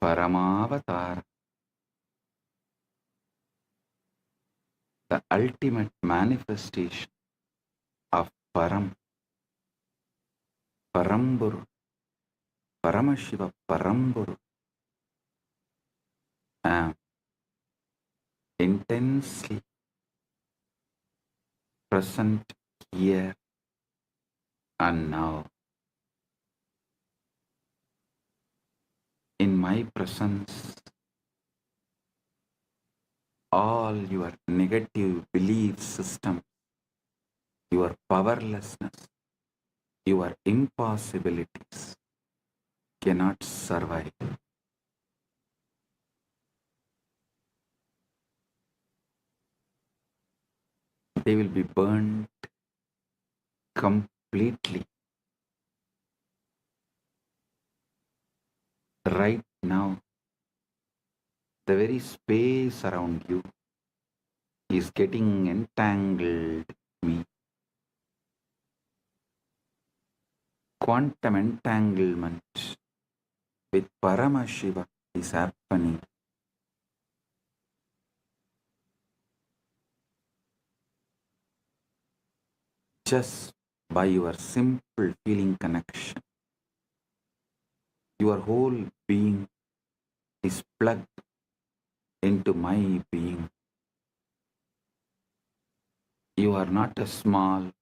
Paramavatara, the ultimate manifestation of Param, Paramburu, Paramashiva, Paramburu, am intensely present here and now. In my presence, all your negative belief system, your powerlessness, your impossibilities cannot survive. They will be burned completely. Right now, the very space around you is getting entangled with me. Quantum entanglement with Paramashiva is happening. Just by your simple feeling connection. Your whole being is plugged into my being. You are not a small,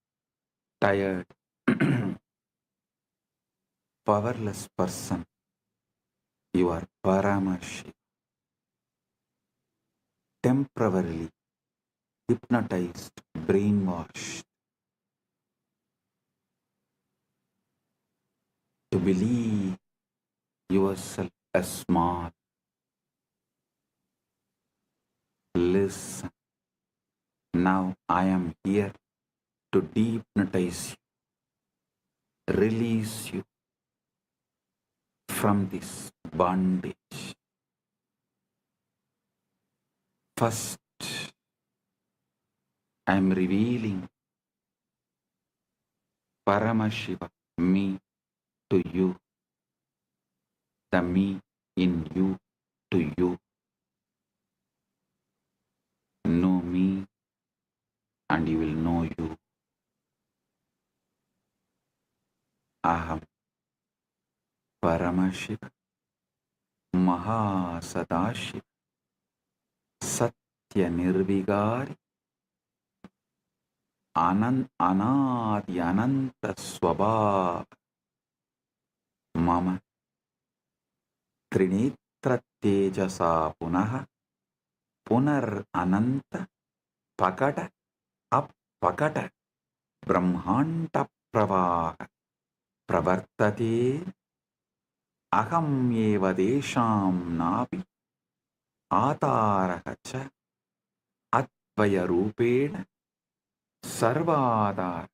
tired, powerless person. You are Paramashi, temporarily hypnotized, brainwashed to believe yourself as small. Listen, now I am here to dehypnotize you, release you from this bondage. First, I am revealing Paramashiva, me, to you, the me in you to you. Know me and you will know you. Aham Paramashiva Mahasadashiva Satya Nirvigari Anadi Ananta Swabhava Mama Trinitra Tejasa Punaha Punar Ananta Pakata Appakata Brahmanta Pravaha Pravartate Aham Eva Desham Napi Ataraha Cha Atvaya Rupena Sarvadar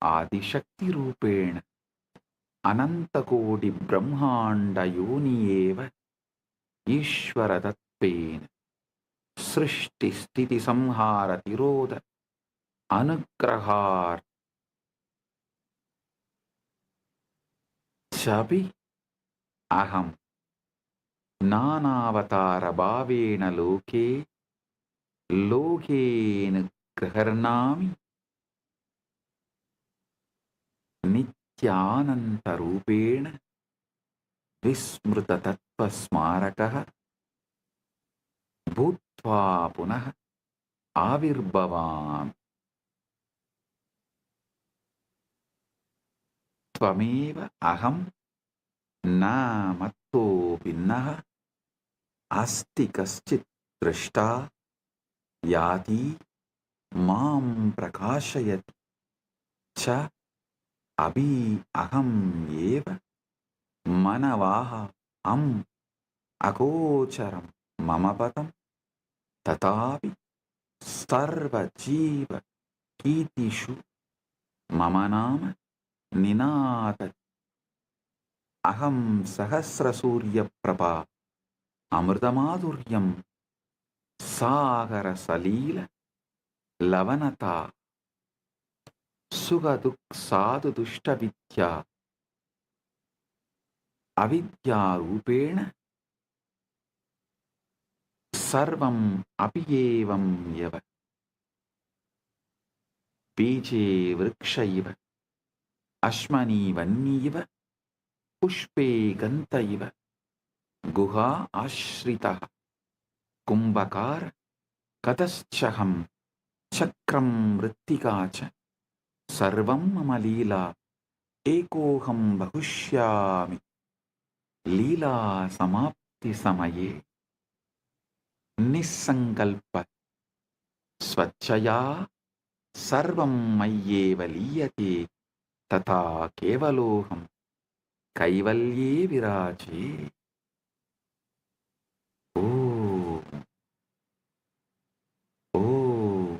Adishakti Rupena Anantakodi Brahmanda Yoni Eva Ishvara Tatpena Srishti Sthiti Samhara Tiroda Anugrahar Chabi Aham Nanavatara Bhavena Loke Lokena Graharnami Nithyananda Rupena Vismruta Tattva Smarakaha Bhutva Punaha Avirbhavam Tvameva Aham Na Matto Binnaha Asti Kaschit Drashta Yati Mam Prakashayati Cha Abhi Aham Eva Manavaha Am Akocharam Mamapatam Tatapi Sarva Jiva Kitishu Mamanama Ninata Aham Sahasra Surya Prabha Amritamadhuryam Sagara Salila Lavanata Sugaduk Sadhu Dushta Vidya Avidya Rupena Sarvam Apiyevam Yava Beje Vrikshaiva Ashmani Vanniva Pushpe Gantaiva Guha Ashritaha Kumbhakar Kataschaham Chakram Rittikacha Sarvam Mamalila Ekoham Bahushyami Lila Samapti Samaye Nisankalpa Swachaya Sarvam Mayyeva Liyate Tata Kevaloham Kaivalye Viraje. Oh, oh,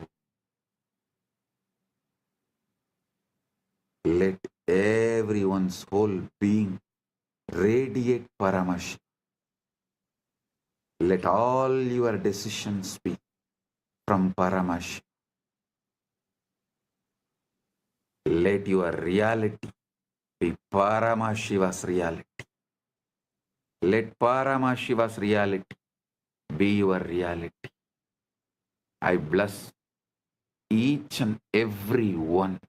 let everyone's whole being radiate Paramash. Let all your decisions be from Paramash. Let your reality be Paramashiva's reality. Let Paramashiva's reality be your reality. I bless each and every one.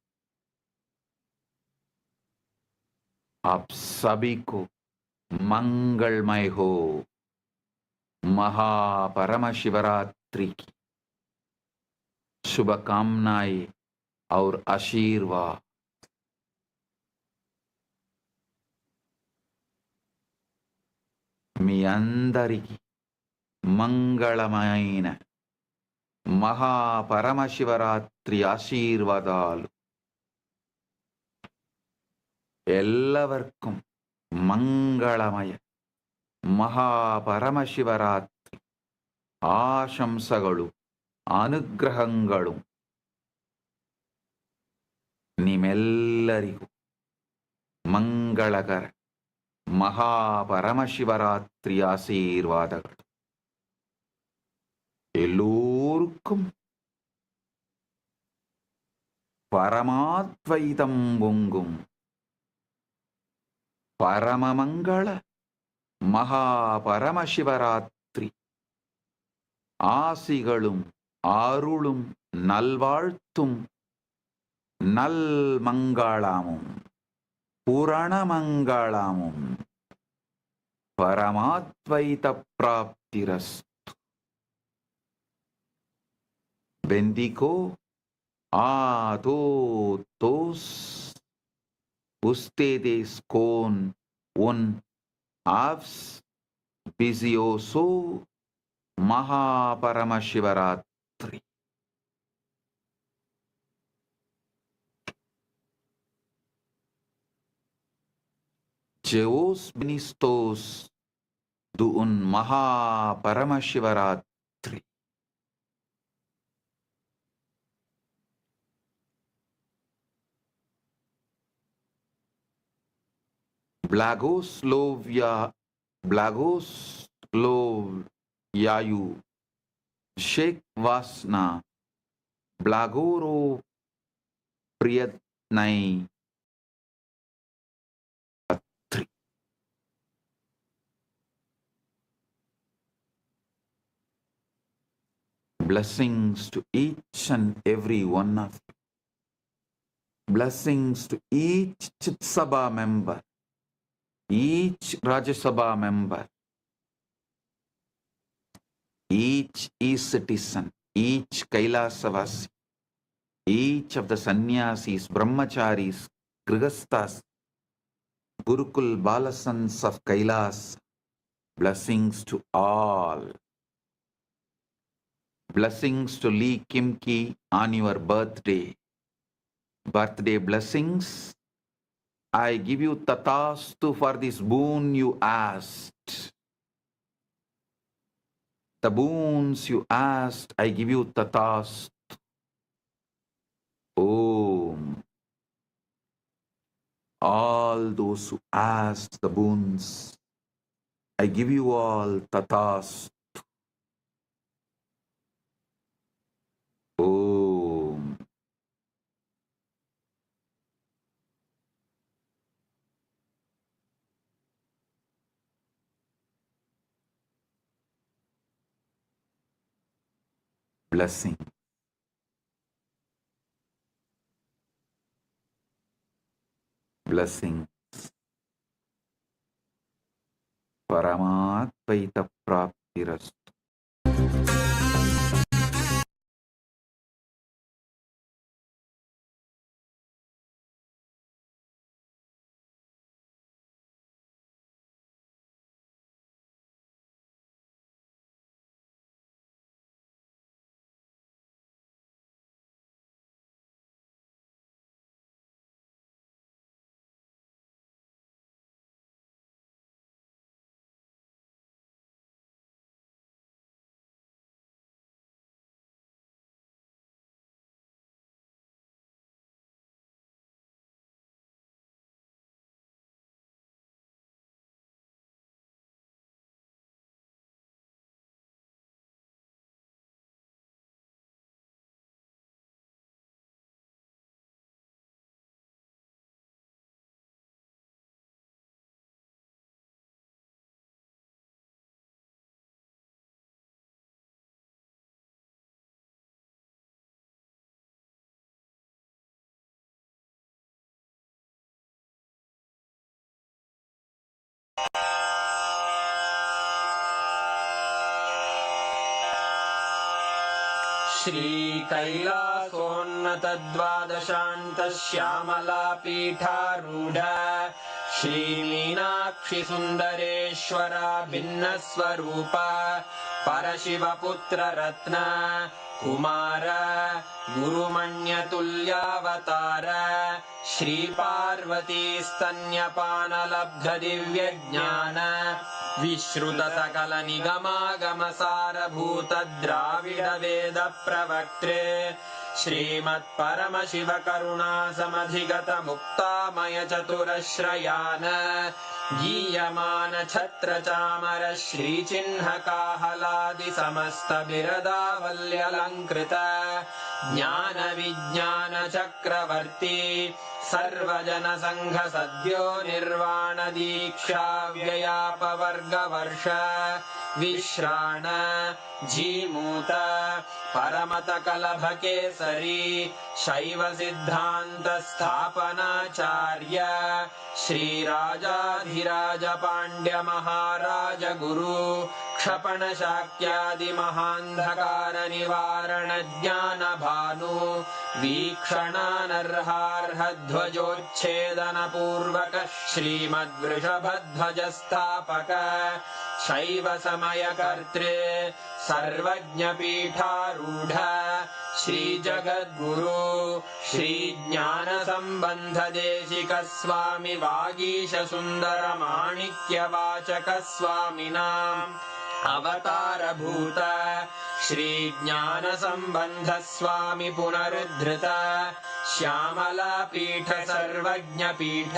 आप सभी को मंगलमय हो। महापरम शिवरात्रि की शुभकामनाएं और आशीर्वाद। మీ అందరికీ మంగళమైన మహాపరమశివరాత్రి ఆశీర్వాదాలు. എല്ലാവർക്കും മംഗളമയ മഹാപരമശിവരാത്രി ಆಶಂಸಗಳು ಅನುಗ್ರಹಗಳು ನಿಮ್ಮೆಲ್ಲರಿಗೂ ಮಂಗಳಕರ ಮಹಾಪರಮಶಿವರಾತ್ರಿ ಆಶೀರ್ವಾದಗಳು. எல்லோருக்கும் பரமாத்வைதம் பொங்கும். பரமமங்கள மகாபரமசிவராத்திரி ஆசிகளும் அருளும் நல்வாழ்த்தும் நல்மங்களமும் புரணமங்களமும் பரமாத்வைத பிராப்திரஸ்து. Bendigo a todos ustedes con un auspicioso Mahaparamashivratri. Jeos benistos de un Mahaparamashivratri. Blagoslovyayu Sheikh Vasna Blagoro Priyatnai Atri. Blessings to each and every one of you. Blessings to each Chit Sabha member, each Rajya Sabha member, each e-citizen, each Kailasavasi, each of the sannyasis, brahmacharis, grihasthas, Gurukul Balasans of Kailas. Blessings to all. Blessings to Lee Kimki on your birthday. Birthday blessings. I give you tatastu for this boon you asked. The boons you asked, I give you tatastu. Om. All those who asked the boons, I give you all tatastu. Om. Blessing. Blessings. Paramatvaita praptirastu. श्रीकैलासोन्नतद्वादशान्तश्यामलापीठारूढ श्रीमीनाक्षिसुन्दरेश्वरा भिन्नस्वरूप परशिवपुत्ररत्न Kumar गुरुमण्यतुल्यावतार श्रीपार्वतीस्तन्यपानलब्धदिव्यज्ञान विश्रुतसकलनिगमागमसारभूत Dravid वेदप्रवक्त्रे श्रीमत्परमशिवकरुणासमधिगत मुक्तामय चतुरश्रयान गीयमान छत्रचामर श्रीचिह्नकाहलादि समस्त बिरदावल्यलङ्कृत ज्ञान विज्ञान चक्रवर्ती सर्वजनसङ्घ सद्यो निर्वाण दीक्षा व्ययापवर्गवर्ष विश्राण जीमूत परमत कलभकेसरी शैव सिद्धान्त स्थापनाचार्य श्रीराजाधिराज पाण्ड्य महाराज गुरु क्षपण शाक्यादि महान्धकार निवारण ज्ञान भानु वीक्षणानर्हार्ह ध्वजोच्छेदन पूर्वक श्रीमद्वृषभध्वज स्थापक शैव समय कर्तृ सर्वज्ञ पीठारूढ श्री जगद्गुरु श्री ज्ञान संबंध देशिक स्वामी वागीश सुंदर माणिक्य वाचक स्वामिनाम् अवतार भूत श्री ज्ञान संबंध स्वामी पुनरुद्धृत श्यामला पीठ सर्वज्ञ पीठ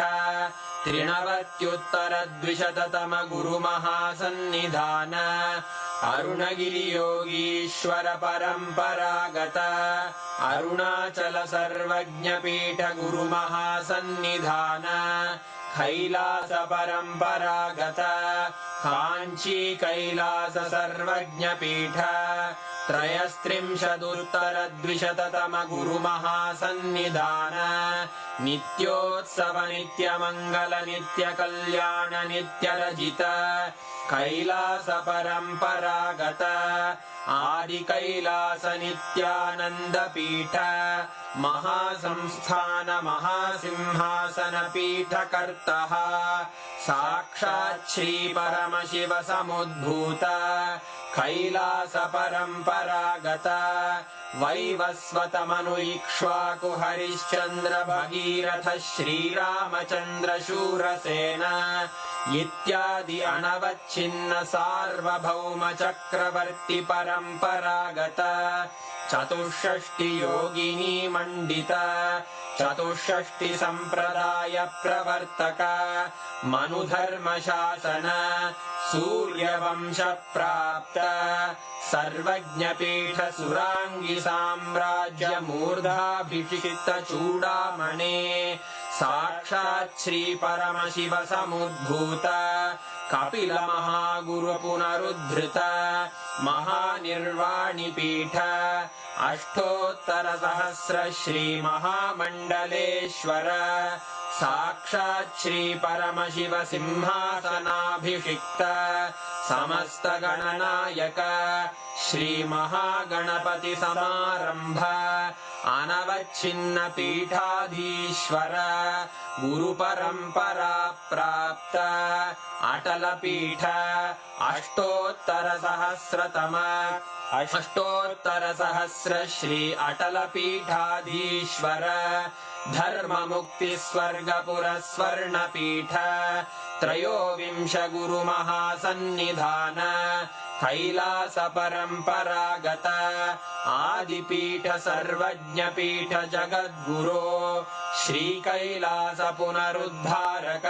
त्रिनवत्युत्तर द्विशततम गुरु महासन्निधान अरुणगिरि योगीश्वर परम्परागत अरुणाचल सर्वज्ञ पीठ गुरु महासन्निधान कैलास परम्परागत काञ्ची कैलास सर्वज्ञ पीठ त्रयस्त्रिंशदुत्तर द्विशततम गुरु महासन्निधान नित्योत्सव नित्य मंगल नित्य कल्याण नित्य रजित कैलास परम्परागत आदि कैलास नित्यानंद पीठ महासंस्थान महासिंहासन पीठ कर्तः साक्षात् श्री परमशिव समुद्भूत कैलास परम्परागत वैवस्वत मनु इक्ष्वाकु हरिश्चन्द्र भगीरथ श्रीरामचन्द्र शूरसेन इत्यादि अनवच्छिन्न सार्वभौम चक्रवर्ति परम्परागत चतुष्षष्टि योगिनी मंडित चतुष्षष्टि संप्रदाय प्रवर्तक मनुधर्म शासन सूर्यवंश प्राप्त सर्वज्ञ पीठ सुरांगी साम्राज्य मूर्धाभिषिक्त चूडामणे साक्षात् श्री परमशिव समुद्भूत कपिल महागुरु पुनरुद्धृत महानिर्वाणि पीठ अष्टोत्तर सहस्र श्री महामण्डलेश्वर साक्षात् श्री परमशिव सिंहासनाभिषिक्त समस्त गणनायक श्री महागणपति समारंभ अनवच्छिन्न पीठाधीश्वर गुरु परंपरा प्राप्त अटल पीठ अष्टोत्तर सहस्र श्री अटल पीठाधीश्वर धर्म मुक्ति स्वर्गपुर स्वर्ण पीठ त्रयोविंश गुरु महासन्निधान कैलास परम्परागत आदिपीठ सर्वज्ञ पीठ जगद्गुरो श्री कैलास पुनरुद्धारक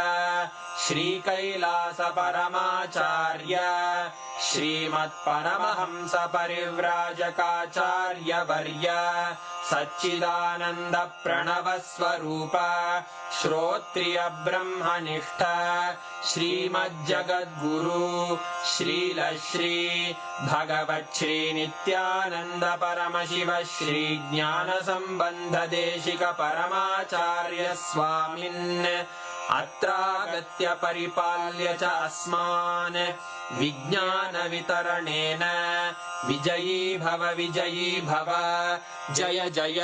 श्री कैलास परमाचार्य श्रीमत्परमहंस परिव्राजकाचार्य वर्य सच्चिदानंद प्रणव स्वरूप श्रोत्रिय ब्रह्मनिष्ठ श्रीमज्जगद्गुरु श्रील श्री भगवत् श्री नित्यानंद परमशिव श्री ज्ञान संबंध देशिक परमाचार्य स्वामिन् अत्रागत्य परिपाल्य च अस्मान् विज्ञान वितरणेन विजयी भव जय जय।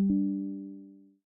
you.